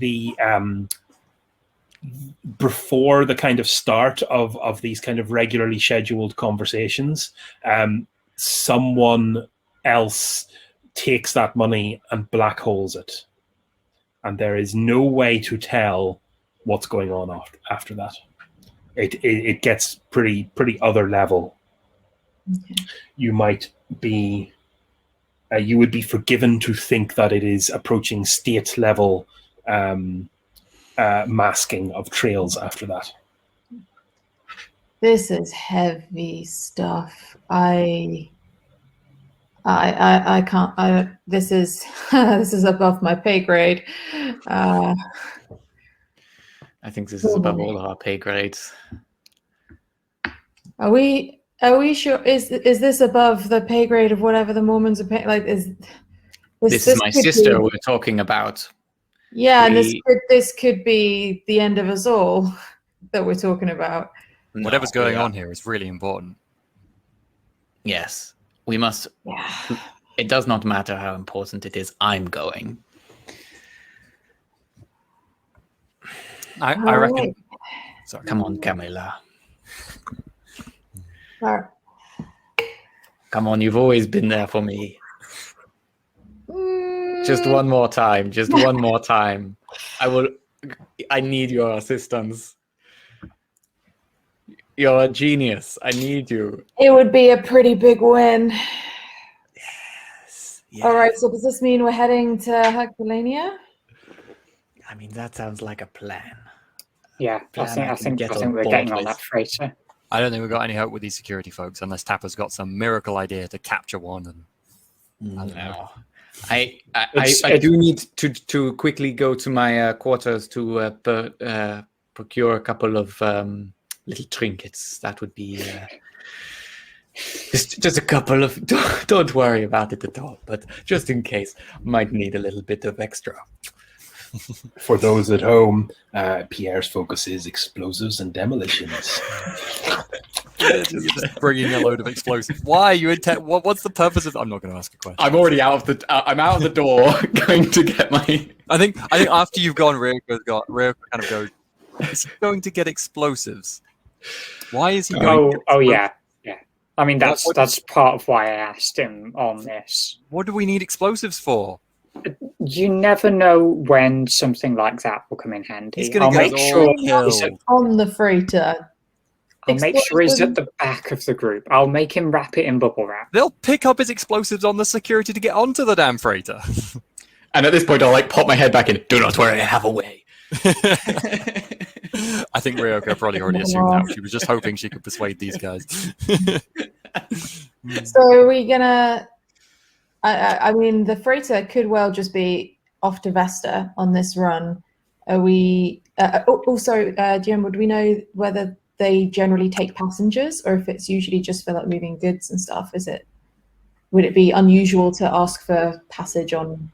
before the kind of start of these kind of regularly scheduled conversations, someone else takes that money and black holes it. And there is no way to tell what's going on after that. It gets pretty other level. Okay. You might be, you would be forgiven to think that it is approaching state level masking of trails after that. This is heavy stuff. I can't. This is this is above my pay grade. I think this is above all our pay grades. Are we sure? Is this above the pay grade of whatever the Mormons are paying? Like, this is my could sister be- we're talking about. Yeah, and We- this could be the end of us all that we're talking about. Whatever's No, going we are- on here is really important. Yes, we must. Yeah. It does not matter how important it is. I'm going. I All reckon. right. Sorry. Come on, Camilla. All right. Come on, you've always been there for me. Just one more time. Just one more time. I need your assistance. You're a genius. I need you. It would be a pretty big win. Yes. All right, so does this mean we're heading to Herculaneum? I mean, that sounds like a plan. Yeah, I think we're getting on that freighter. I don't think we've got any hope with these security folks unless Tapper's got some miracle idea to capture one. No. I do need to quickly go to my quarters to procure a couple of little trinkets. That would be just a couple of. Don't worry about it at all, but just in case, might need a little bit of extra. For those at home, Pierre's focus is explosives and demolitions. Just bringing a load of explosives. Why you intend? What's the purpose of? I'm not going to ask a question. I'm already out of the. I'm out of the door, going to get my. I think after you've gone, Ryoko kind of goes. Is he going to get explosives? Why is he going? Oh yeah. I mean that's part of why I asked him on this. What do we need explosives for? You never know when something like that will come in handy. He's going to make sure he's on the freighter. I'll make sure he's at the back of the group. I'll make him wrap it in bubble wrap. They'll pick up his explosives on the security to get onto the damn freighter. And at this point, I'll pop my head back in. Do not worry, I have a way. I think Ryoko probably already assumed that. She was just hoping she could persuade these guys. So are we gonna? I mean, the freighter could well just be off to Vesta on this run. Are we? Also, Jim, would we know whether they generally take passengers or if it's usually just for like moving goods and stuff? Would it be unusual to ask for passage on?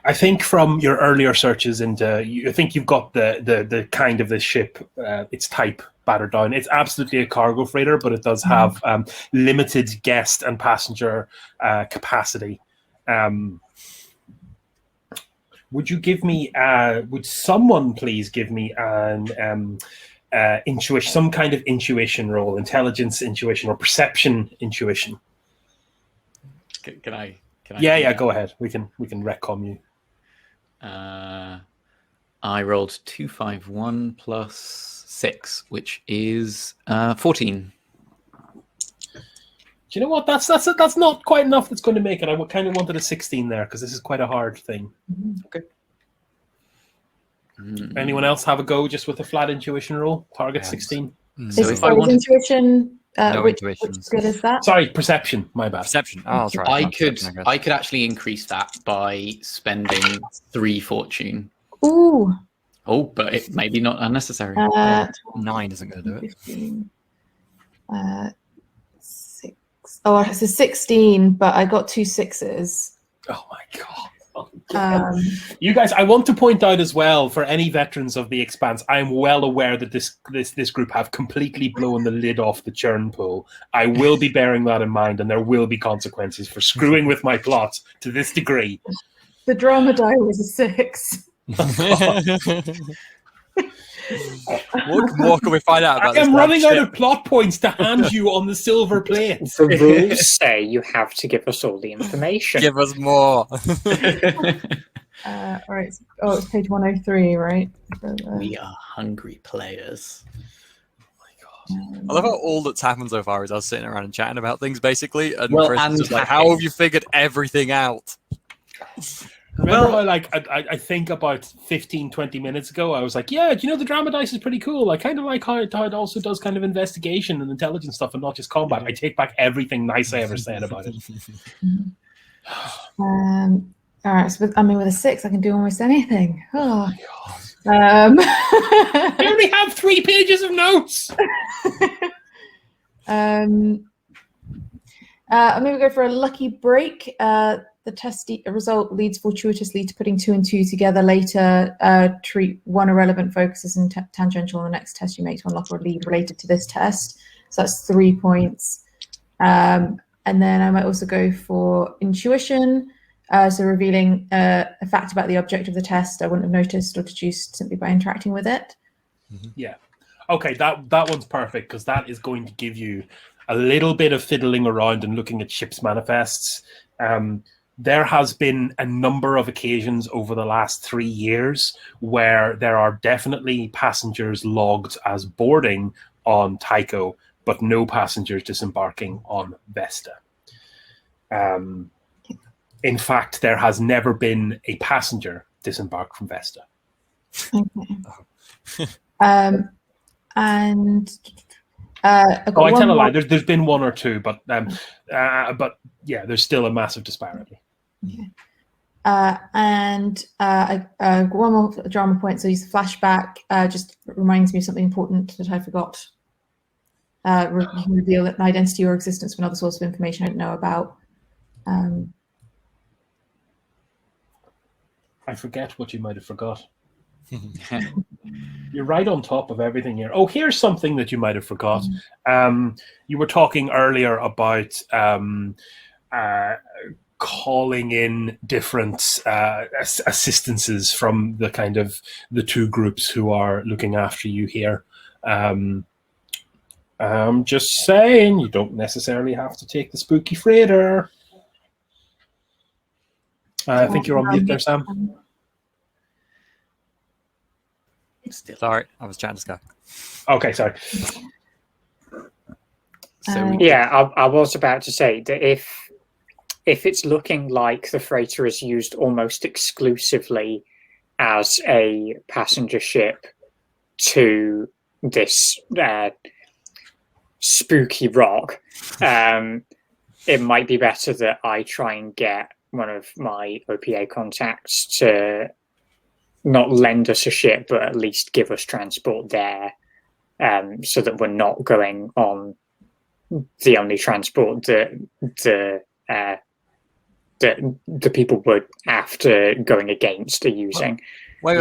I think from your earlier searches into, I think you've got the kind of the ship, its type battered down. It's absolutely a cargo freighter, but it does have limited guest and passenger capacity. Would you give me? Would someone please give me an intuition, some kind of intuition roll, intelligence intuition or perception intuition? Can I? Yeah. Go ahead. We can retcom you. I rolled 251 plus 6, which is 14. Do you know what? That's not quite enough. That's going to make it. I kind of wanted a 16 there because this is quite a hard thing. Okay. Anyone else have a go just with a flat intuition roll? Target 16. So if I want intuition, no which intuition. good is that? Sorry, perception. My bad. Perception. Oh, I'll try. I could actually increase that by spending 3 fortune. Ooh. Oh, but it may be not unnecessary. 9 isn't going to do it. 15. 6. Oh, it's a 16, but I got 2 6s. Oh my god. You guys, I want to point out as well for any veterans of the Expanse, I'm well aware that this group have completely blown the lid off the churn pool. I will be bearing that in mind, and there will be consequences for screwing with my plot to this degree. The drama die was a 6. What more can we find out about I this? am running out of plot points to hand you on the silver plate. The rules say you have to give us all the information. Give us more. All right. Oh, it's page 103, right? We are hungry players. I love how all that's happened so far is us sitting around and chatting about things, basically. And Well, Chris is just like, how have you figured everything out? Remember how I think about 15, 20 minutes ago, I was like, yeah, do you know the drama dice is pretty cool. I kind of like how it also does kind of investigation and intelligence stuff and not just combat. I take back everything nice I ever said about it. All right. So with a 6, I can do almost anything. Oh. I only have 3 pages of notes. I'm going to go for a lucky break. The test result leads fortuitously to putting 2 and 2 together later. Treat 1 irrelevant focus as tangential on the next test you make to unlock a lead related to this test. So that's 3 points. And then I might also go for intuition. So revealing a fact about the object of the test I wouldn't have noticed or deduced simply by interacting with it. Yeah. Okay, that one's perfect because that is going to give you a little bit of fiddling around and looking at ships' manifests. there has been a number of occasions over the last 3 years where there are definitely passengers logged as boarding on Tycho, but no passengers disembarking on Vesta. In fact, there has never been a passenger disembark from Vesta. Okay. And I tell a lie. There's been one or two, but yeah, there's still a massive disparity. Okay. One more drama point. So use the flashback. Just reminds me of something important that I forgot. Reveal an identity or existence of another source of information I don't know about. I forget what you might have forgot. You're right on top of everything here. Oh, here's something that you might have forgot. You were talking earlier about calling in different assistances from the kind of the two groups who are looking after you here. I'm just saying, you don't necessarily have to take the spooky freighter. I think you're on mute there, Sam. Sorry, I was chatting to Sky. Okay, sorry. I was about to say that if it's looking like the freighter is used almost exclusively as a passenger ship to this spooky rock, it might be better that I try and get one of my OPA contacts to not lend us a ship, but at least give us transport there, so that we're not going on the only transport that the people were after going against are using. Wait.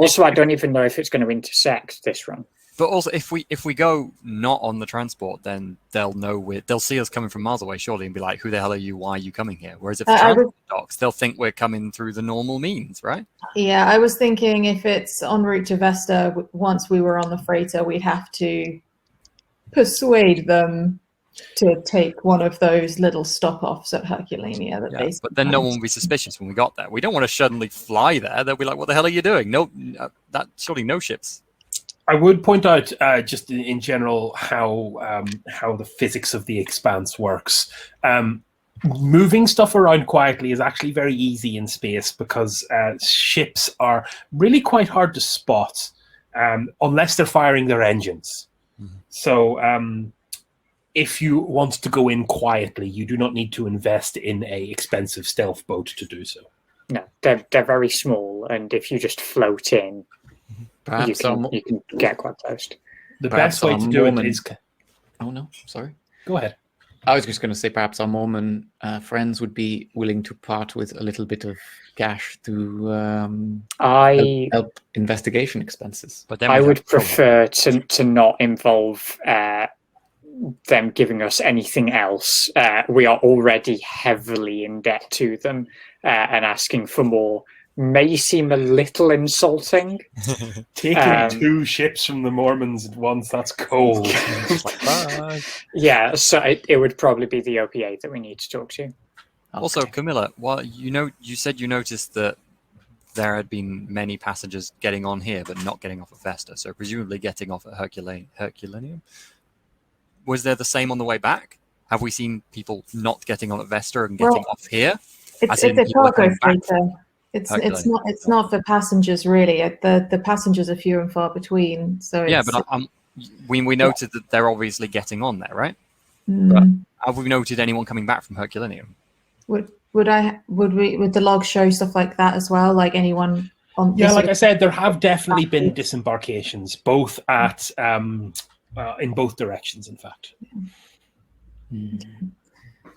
Also, I don't even know if it's going to intersect this run. But also, if we go not on the transport, then they'll see us coming from miles away, surely, and be like, "Who the hell are you? Why are you coming here?" Whereas if the transport docks, they'll think we're coming through the normal means, right? Yeah, I was thinking if it's en route to Vesta, once we were on the freighter, we'd have to persuade them to take one of those little stop-offs at Herculania. But then no one will be suspicious when we got there. We don't want to suddenly fly there. They'll be like, "What the hell are you doing?" No, that surely no ships. I would point out, just in general, how the physics of the Expanse works. Moving stuff around quietly is actually very easy in space because ships are really quite hard to spot unless they're firing their engines. Mm-hmm. So if you want to go in quietly, you do not need to invest in an expensive stealth boat to do so. No, they're very small, and if you just float in, you can get quite close. The best way to do it is... Oh, no, sorry. Go ahead. I was just going to say perhaps our Mormon friends would be willing to part with a little bit of cash to help investigation expenses. But I would prefer to not involve them giving us anything else. We are already heavily in debt to them, and asking for more may seem a little insulting. Taking two ships from the Mormons at once, that's cold. Bye. Yeah, so it would probably be the OPA that we need to talk to. Okay. Also, Camilla, you said you noticed that there had been many passengers getting on here but not getting off at Vesta, so presumably getting off at Herculaneum. Was there the same on the way back? Have we seen people not getting on at Vesta and getting off here? It's a cargo freighter. It's not for passengers really. The passengers are few and far between. So but we noted that they're obviously getting on there, right? Mm. But have we noted anyone coming back from Herculaneum? Would the log show stuff like that as well? Like anyone on? Yeah, like I said, there have definitely been disembarkations, both at in both directions. In fact,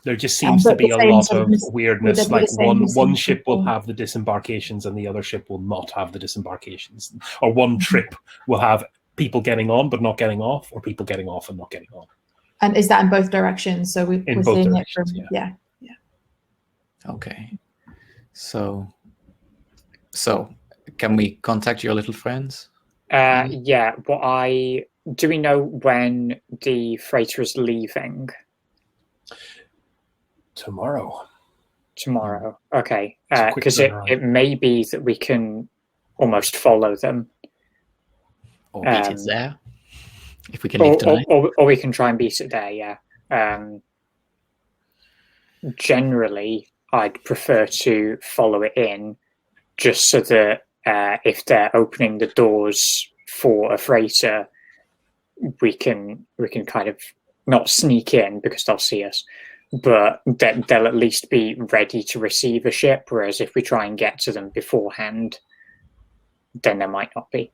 there just seems to be a lot of weirdness. Like one ship will have the disembarkations, and the other ship will not have the disembarkations, or one trip will have people getting on but not getting off, or people getting off and not getting on. And is that in both directions? So we're seeing it from yeah. Okay, so can we contact your little friends? Yeah, but do we know when the freighter is leaving? Tomorrow. Tomorrow. Okay. It's a quick Because turnaround. it may be that we can almost follow them. Or beat it there. If we can leave tonight. Or we can try and beat it there, yeah. Generally, I'd prefer to follow it in, just so that if they're opening the doors for a freighter, we can kind of not sneak in because they'll see us, but they'll at least be ready to receive a ship. Whereas if we try and get to them beforehand, then there might not be.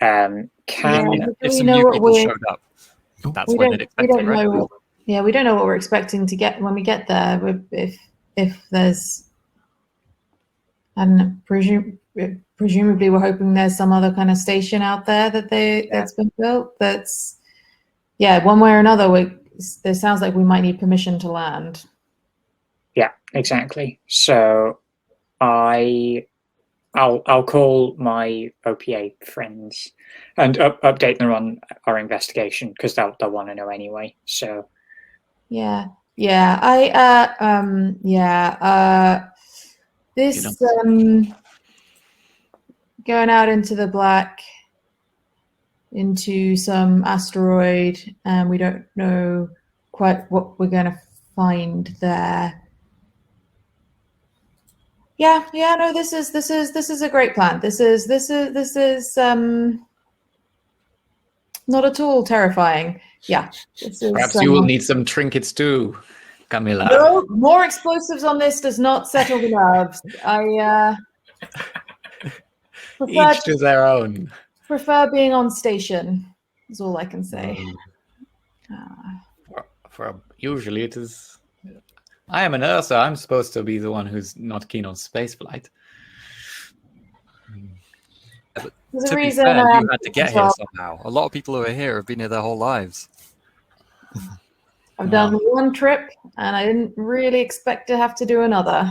If some new people showed up, that's when they'd expect it, right? Yeah, we don't know what we're expecting to get when we get there. If there's, and presumably we're hoping there's some other kind of station out there that's been built. That's one way or another. There sounds like we might need permission to land. Yeah, exactly. So I'll call my OPA friends and update them on our investigation because they'll want to know anyway. So this going out into the black, into some asteroid, and we don't know quite what we're going to find there. No, this is a great plan. This is not at all terrifying. Yeah, perhaps you will need some trinkets too, Camilla. No, more explosives on this does not settle the nerves. Each to their own. Prefer being on station. Is all I can say. Usually it is. I am an Ursa. I'm supposed to be the one who's not keen on spaceflight. There's To a be reason. fair, you had to get here somehow. A lot of people who are here have been here their whole lives. I've done one trip, and I didn't really expect to have to do another.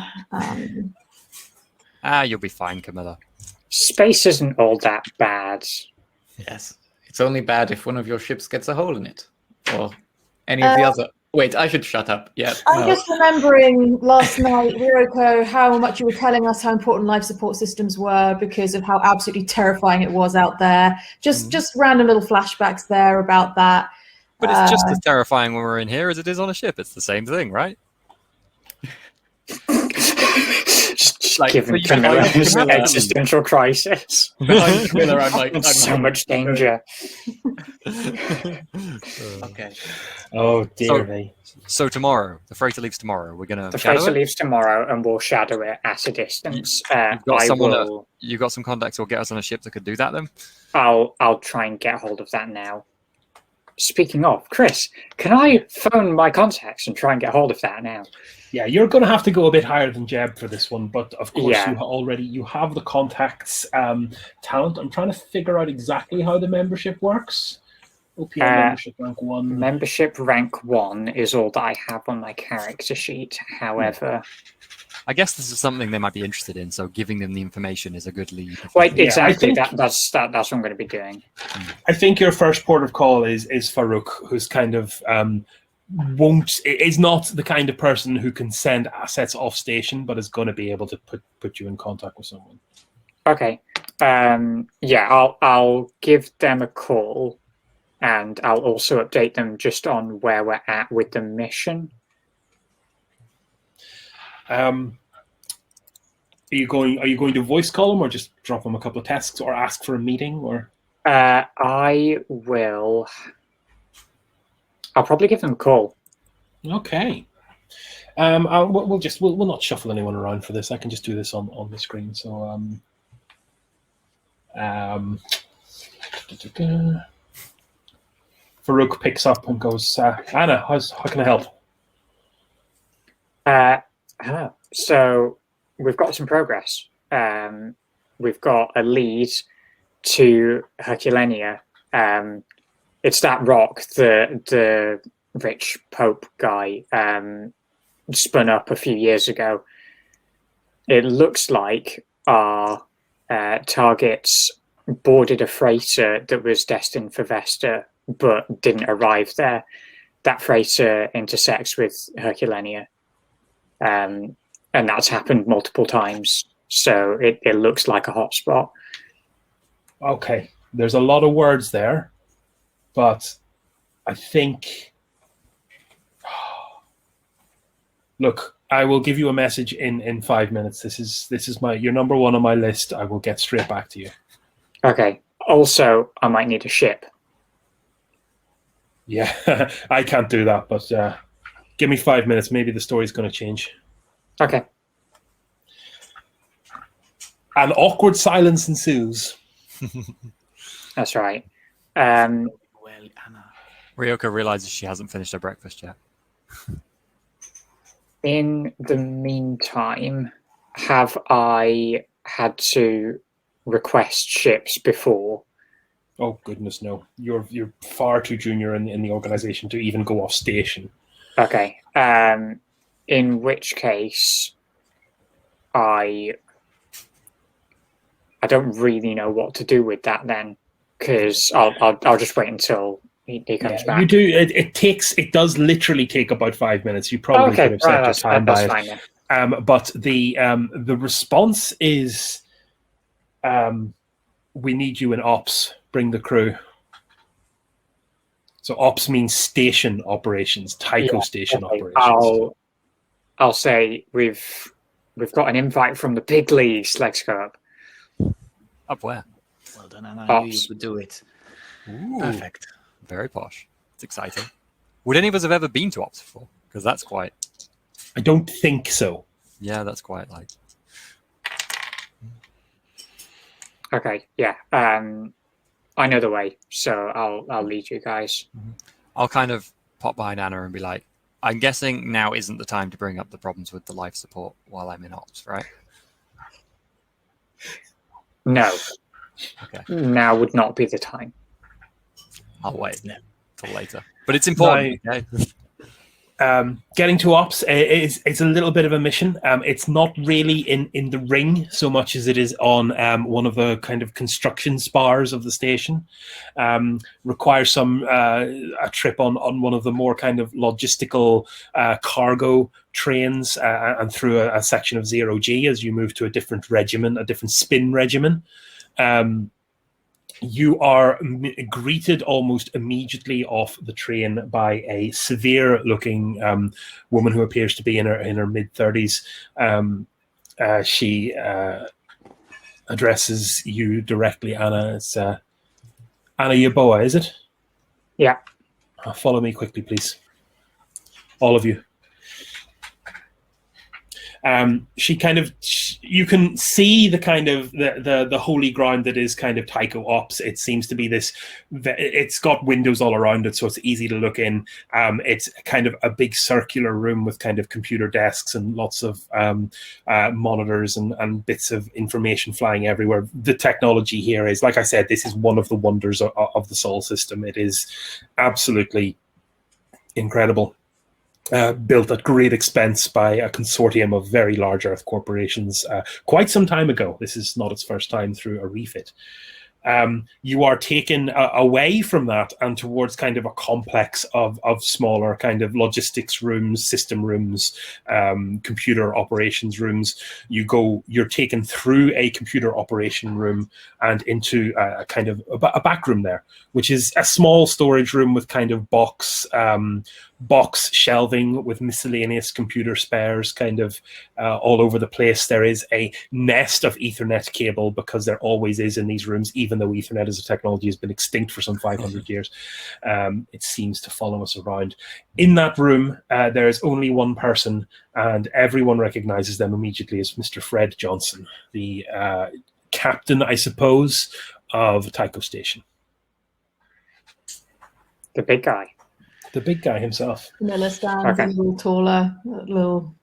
You'll be fine, Camilla. Space isn't all that bad. Yes, it's only bad if one of your ships gets a hole in it, or any of the other. Wait, I should shut up. Yeah. I'm just remembering last night, Ryoko, how much you were telling us how important life support systems were because of how absolutely terrifying it was out there. Just random little flashbacks there about that. But it's just as terrifying when we're in here as it is on a ship. It's the same thing, right? Just giving Camilla an existential crisis. I'm Camilla, I'm so much danger. Okay. Oh dear me. So tomorrow, the freighter leaves tomorrow. We're gonna. The freighter leaves tomorrow, and we'll shadow it at a distance. You've got some contacts who'll get us on a ship that could do that. Then I'll try and get hold of that now. Speaking of, Chris, can I phone my contacts and try and get hold of that now? Yeah, you're going to have to go a bit higher than Jeb for this one, but of course Yeah. you have the contacts talent. I'm trying to figure out exactly how the membership works. OPM membership rank 1. Membership rank 1 is all that I have on my character sheet. However, I guess this is something they might be interested in. So giving them the information is a good lead. Wait, Yeah, exactly. I think- That's what I'm going to be doing. I think your first port of call is Farouk, who's kind of is not the kind of person who can send assets off station, but is going to be able to put you in contact with someone. Okay. I'll give them a call, and I'll also update them just on where we're at with the mission. Are you going to voice call them, or just drop them a couple of tasks, or ask for a meeting, or? I will. I'll probably give them a call. Okay. We'll not shuffle anyone around for this. I can just do this on the screen. So Farouk picks up and goes, Anna, how can I help? So we've got some progress. We've got a lead to Herculania. It's that rock the rich Pope guy spun up a few years ago. It looks like our targets boarded a freighter that was destined for Vesta, but didn't arrive there. That freighter intersects with Herculania. And and that's happened multiple times. So it looks like a hotspot. Okay, there's a lot of words there, but I think. Look, I will give you a message in 5 minutes. This is your number one on my list. I will get straight back to you. Okay. Also, I might need a ship. Yeah, I can't do that, but give me 5 minutes. Maybe the story's going to change. Okay. An awkward silence ensues. That's right. Well, Anna. Ryoka realizes she hasn't finished her breakfast yet. In the meantime, have I had to request ships before? Oh goodness, no! You're far too junior in the organization to even go off station. Okay. In which case, I don't really know what to do with that then, because I'll just wait until he comes back. You do. It does literally take about 5 minutes. You probably could have set your time by it. Fine, then. But the response is, we need you in ops. Bring the crew. So ops means station operations, Tycho station operations. I'll say we've got an invite from the Piglies. Let's go up. Up where? Well done, Anna. I knew you could do it. Ooh, Perfect. very posh. It's exciting. Would any of us have ever been to Ops before? Because that's quite... I don't think so. Yeah, that's quite like... Okay, yeah. I know the way, so I'll lead you guys. I'll kind of pop behind Anna and be like, I'm guessing now isn't the time to bring up the problems with the life support while I'm in Ops, right? No. Okay. Now would not be the time. I'll wait till later. But it's important. Okay? Getting to ops it's a little bit of a mission. It's not really in the ring so much as it is on one of the kind of construction spars of the station. Requires some a trip on one of the more kind of logistical cargo trains and through a section of 0G as you move to a different regimen, a different spin regimen. You are greeted almost immediately off the train by a severe-looking woman who appears to be in her mid-30s. She addresses you directly, Anna. It's Anna Yaboa, is it? Yeah. Follow me quickly, please. All of you. She kind of, you can see the kind of the holy ground that is kind of Tycho Ops. It seems to be this, it's got windows all around it, so it's easy to look in. It's kind of a big circular room with kind of computer desks and lots of monitors and bits of information flying everywhere. The technology here is, like I said, this is one of the wonders of the Sol system. It is absolutely incredible. Built at great expense by a consortium of very large Earth corporations quite some time ago. This is not its first time through a refit. You are taken away from that and towards kind of a complex of smaller kind of logistics rooms, system rooms, computer operations rooms. You're taken through a computer operation room and into a kind of a back room there, which is a small storage room with kind of box shelving with miscellaneous computer spares kind of all over the place. There is a nest of Ethernet cable, because there always is in these rooms, even though Ethernet as a technology has been extinct for some 500 years. It seems to follow us around. In that room, there is only one person, and everyone recognizes them immediately as Mr. Fred Johnson, the captain, I suppose, of Tycho Station. The big guy. The big guy himself. Vanilla stands a little taller, a little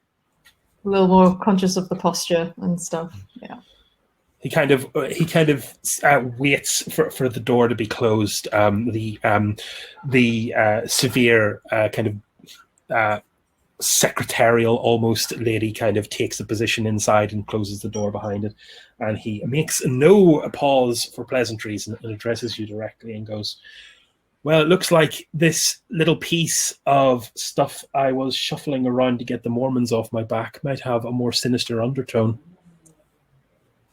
more conscious of the posture and stuff. Yeah. He kind of waits for the door to be closed. The severe kind of secretarial almost lady kind of takes a position inside and closes the door behind it, and he makes no pause for pleasantries and addresses you directly and goes, Well, it looks like this little piece of stuff I was shuffling around to get the Mormons off my back might have a more sinister undertone.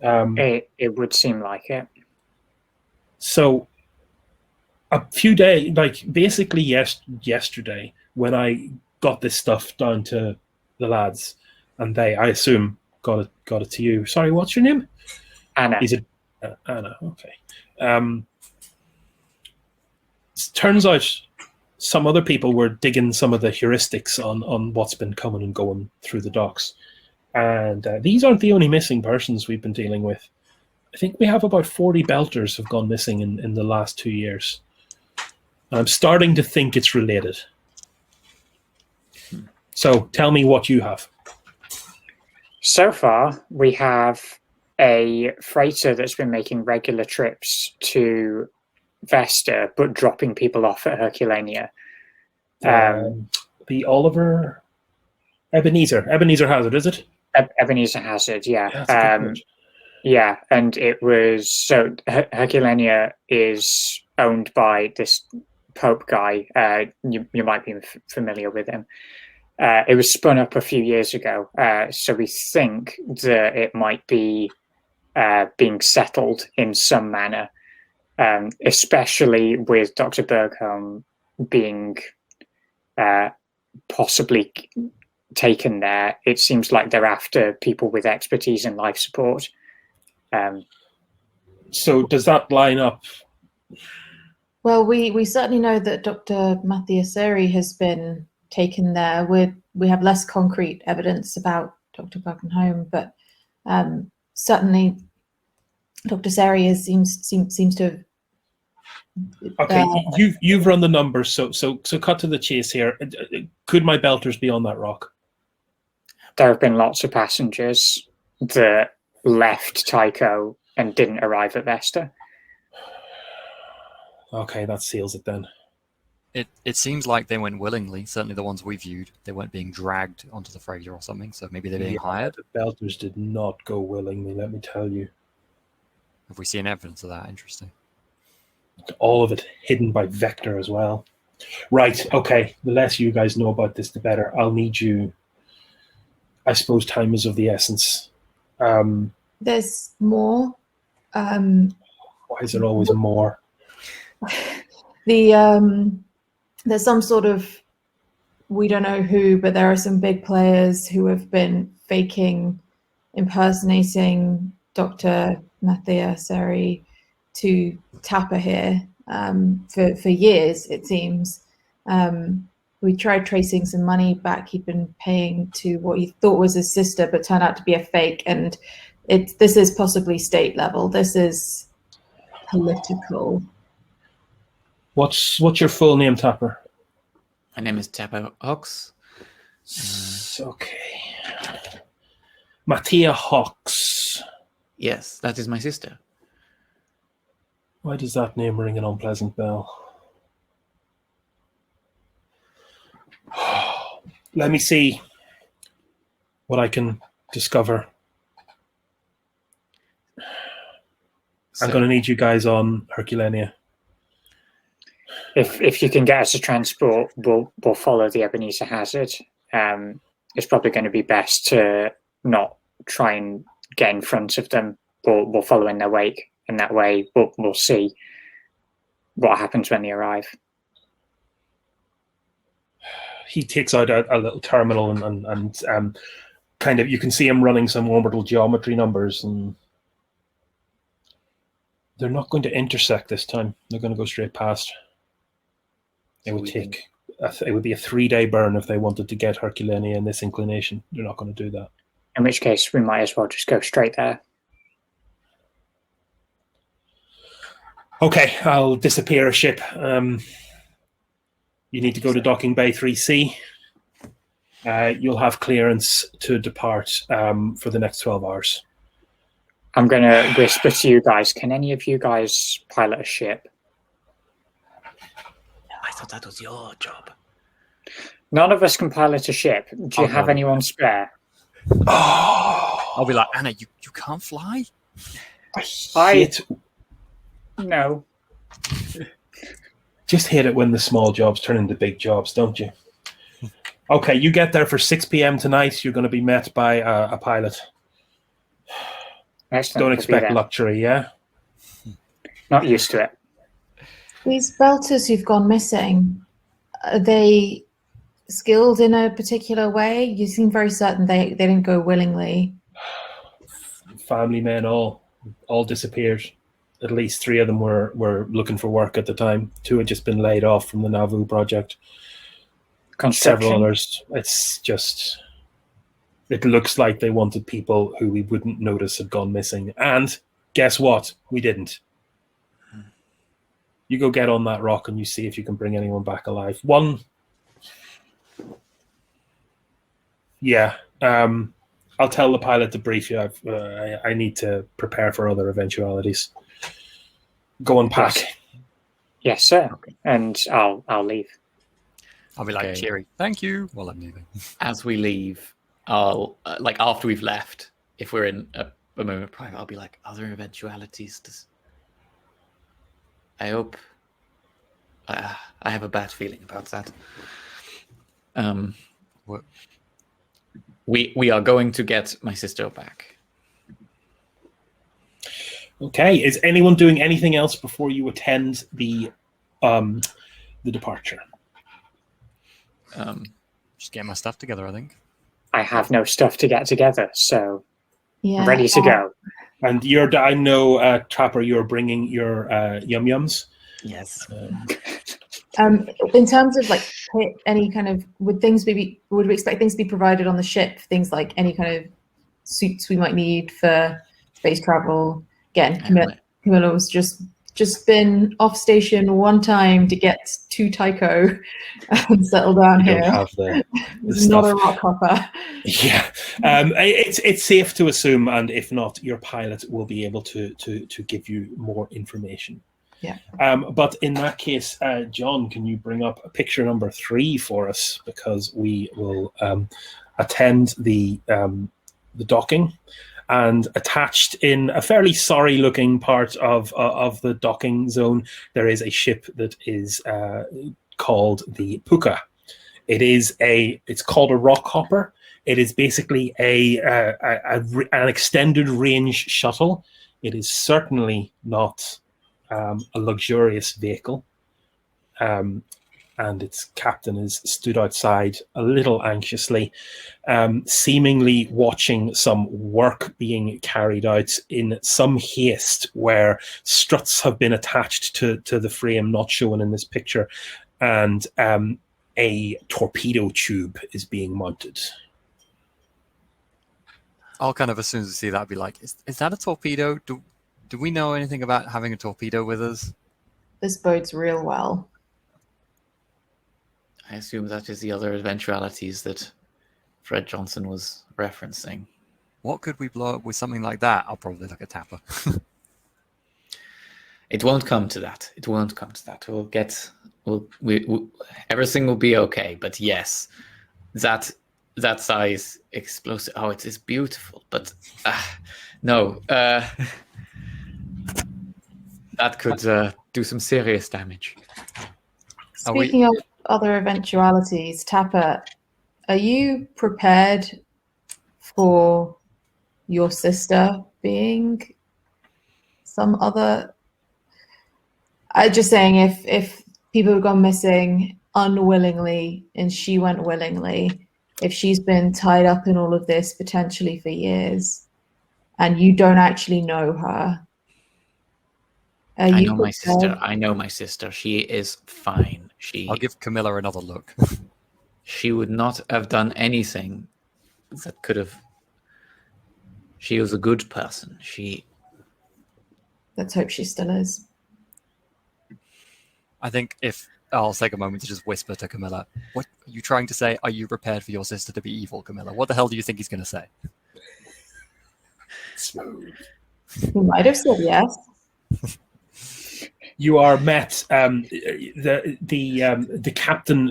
It would seem like it. So, a few days, like basically yesterday, when I got this stuff down to the lads, and they, I assume, got it to you. Sorry, what's your name? Anna. Is it Anna? Okay. Turns out some other people were digging some of the heuristics on what's been coming and going through the docks. And these aren't the only missing persons we've been dealing with. I think we have about 40 belters have gone missing in the last 2 years. And I'm starting to think it's related. So tell me what you have. So far, we have a freighter that's been making regular trips to Vesta, but dropping people off at Herculania. The Oliver Ebenezer Hazard, is it? Ebenezer Hazard, yeah. That's a good word. Yeah, and it was so Herculania is owned by this Pope guy. You might be familiar with him. It was spun up a few years ago, so we think that it might be being settled in some manner, especially with Dr. Bergholm being possibly taken there. It seems like they're after people with expertise in life support. So does that line up? Well, we certainly know that Dr. Mathiaseri has been taken there. We have less concrete evidence about Dr. Bergholm, but certainly Dr. Seri seems to have. Okay, you've run the numbers, so cut to the chase here. Could my belters be on that rock? There have been lots of passengers that left Tycho and didn't arrive at Vesta. Okay, that seals it then. It seems like they went willingly. Certainly the ones we viewed, they weren't being dragged onto the freighter or something. So maybe they're being hired. The belters did not go willingly. Let me tell you. Have we seen evidence of that? Interesting. All of it hidden by Vector as well. Right. Okay. The less you guys know about this, the better. I'll need you. I suppose time is of the essence. There's more. Why is there always more? There's some sort of, we don't know who, but there are some big players who have been impersonating Dr. Mathiaseri to Tapper here for years, it seems. We tried tracing some money back he'd been paying to what he thought was his sister, but turned out to be a fake. And this is possibly state level. This is political. What's your full name, Tapper? My name is Tapper Hawks. Okay. Mattia Hawks. Yes, that is my sister. Why does that name ring an unpleasant bell? Let me see what I can discover. I'm going to need you guys on Herculania. If you can get us a transport, we'll follow the Ebenezer Hazard. It's probably going to be best to not try and get in front of them. We'll follow in their wake, and that way we'll see what happens when they arrive. He takes out a little terminal and kind of, you can see him running some orbital geometry numbers, and they're not going to intersect this time. They're going to go straight past. It would be a 3-day burn if they wanted to get Herculania in this inclination. They're not going to do that. In which case, we might as well just go straight there. Okay, I'll disappear a ship. You need to go to Docking Bay 3C. You'll have clearance to depart for the next 12 hours. I'm going to whisper to you guys, can any of you guys pilot a ship? I thought that was your job. None of us can pilot a ship. Do you have anyone spare? I'll be like, Anna, you can't fly? No. Just hate it when the small jobs turn into big jobs, don't you? Okay, you get there for 6 p.m. tonight. You're going to be met by a pilot. Excellent. Don't We'll be expect there. luxury, yeah? Not used to it. These belters who've gone missing, are they skilled in a particular way? You seem very certain they didn't go willingly. Family men all disappeared. At least 3 of them were looking for work at the time. 2 had just been laid off from the Nauvoo project. Several others. It's just, it looks like they wanted people who we wouldn't notice had gone missing. And guess what? We didn't. You go get on that rock and you see if you can bring anyone back alive. One. Yeah. I'll tell the pilot to brief you. I need to prepare for other eventualities. Go and pack. Yes, sir. Okay. And I'll leave. I'll be like, cheery, thank you, while I'm leaving. As we leave, I'll, after we've left, if we're in a moment of private, I'll be like, other eventualities. I hope. I have a bad feeling about that. What? We are going to get my sister back. Okay. Is anyone doing anything else before you attend the departure? Just get my stuff together, I think. I have no stuff to get together, so Yeah. I'm ready to go. And I know, Trapper, you're bringing your yum-yums. Yes. In terms of like any kind of, would we expect things to be provided on the ship? Things like any kind of suits we might need for space travel. Again, Camilla was just been off station one time to get to Tycho and settle down here. Don't have the It's not a rock hopper. Yeah, it's safe to assume, and if not, your pilot will be able to give you more information. Yeah. But in that case, John, can you bring up picture number 3 for us, because we will attend the docking. And attached in a fairly sorry-looking part of the docking zone, there is a ship that is called the Puka. It's called a rock hopper. It is basically an extended range shuttle. It is certainly not a luxurious vehicle. And its captain is stood outside a little anxiously, seemingly watching some work being carried out in some haste, where struts have been attached to the frame, not shown in this picture, and a torpedo tube is being mounted. I'll kind of, as soon as I see that, be like, is that a torpedo? Do we know anything about having a torpedo with us? This bodes real well. I assume that is the other eventualities that Fred Johnson was referencing. What could we blow up with something like that? I'll probably look at Tapper. It won't come to that. It won't come to that. Everything will be okay. But yes, that size explosive. Oh, it is beautiful. But no, that could do some serious damage. Speaking of other eventualities, Tapper, are you prepared for your sister being some other? I'm just saying, if people have gone missing unwillingly and she went willingly, if she's been tied up in all of this potentially for years and you don't actually know her. I know my sister. I know my sister. She is fine. I'll give Camilla another look. She would not have done anything that could have. She was a good person. Let's hope she still is. I think I'll take a moment to just whisper to Camilla, what are you trying to say? Are you prepared for your sister to be evil, Camilla? What the hell do you think he's going to say? Smooth. He might have said yes. You are met. The captain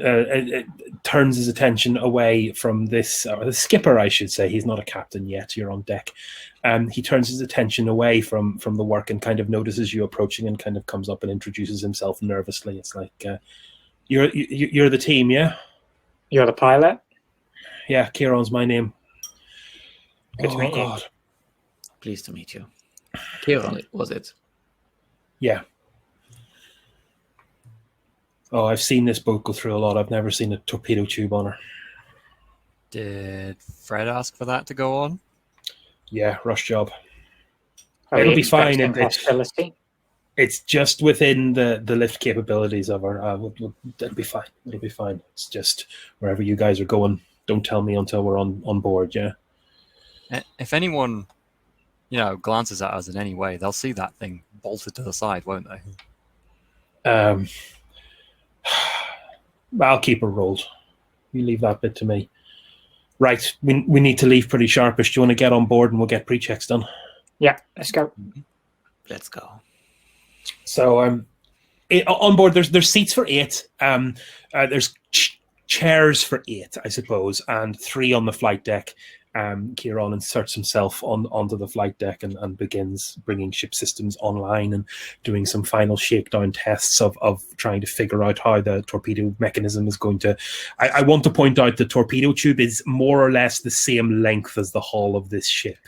turns his attention away from this, or the skipper, I should say. He's not a captain yet. You're on deck. He turns his attention away from the work and kind of notices you approaching and kind of comes up and introduces himself nervously. It's like, you're the team, yeah? You're the pilot? Yeah, Kieran's my name. Good to meet you. Pleased to meet you. Kieran, was it? Yeah. Oh, I've seen this boat go through a lot. I've never seen a torpedo tube on her. Did Fred ask for that to go on? Yeah, rush job. Are It'll we be fine. expecting hostility? It's just within the lift capabilities of her. It'll be fine. It'll be fine. It's just wherever you guys are going, don't tell me until we're on board, yeah? If anyone, glances at us in any way, they'll see that thing bolted to the side, won't they? I'll keep her rolled. You leave that bit to me. Right, we need to leave pretty sharpish. Do you want to get on board and we'll get pre-checks done? Yeah, let's go. Let's go. So on board, there's seats for 8. There's chairs for 8, I suppose, and 3 on the flight deck. Kieran inserts himself onto the flight deck and begins bringing ship systems online and doing some final shakedown tests of trying to figure out how the torpedo mechanism is going to... I want to point out the torpedo tube is more or less the same length as the hull of this ship.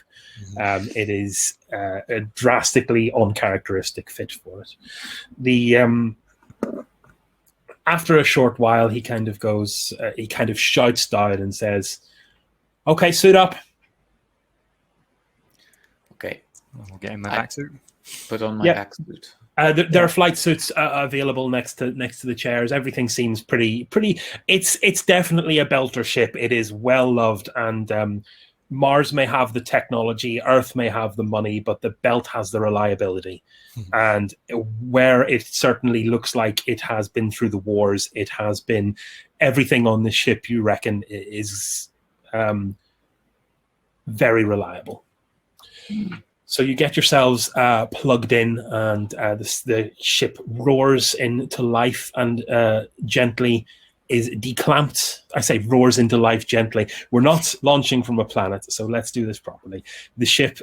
It is a drastically uncharacteristic fit for it. After a short while, he kind of shouts down and says, "Okay, suit up." Okay. We'll get in my back suit. Put on my back suit. There are flight suits available next to the chairs. Everything seems pretty. It's definitely a belter ship. It is well loved, and Mars may have the technology, Earth may have the money, but the belt has the reliability. And where it certainly looks like it has been through the wars, it has been everything on the ship. You reckon is very reliable. So you get yourselves plugged in, and the ship roars into life and gently is declamped. I say roars into life gently. We're not launching from a planet, so let's do this properly. The ship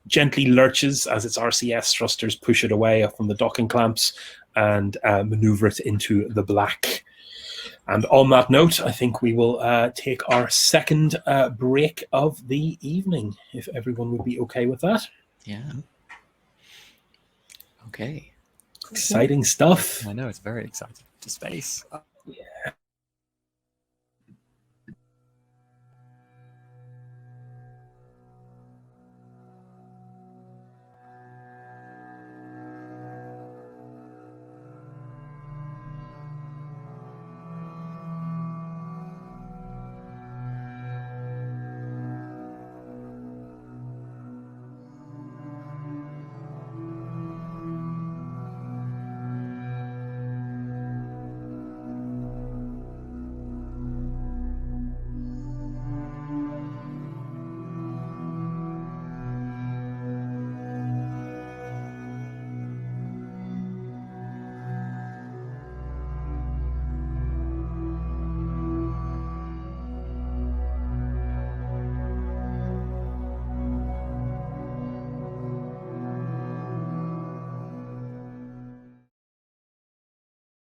gently lurches as its RCS thrusters push it away from the docking clamps and maneuver it into the black. And on that note, I think we will take our second break of the evening, if everyone would be okay with that. Yeah. Okay. Exciting stuff. I know, it's very exciting. To space. Yeah.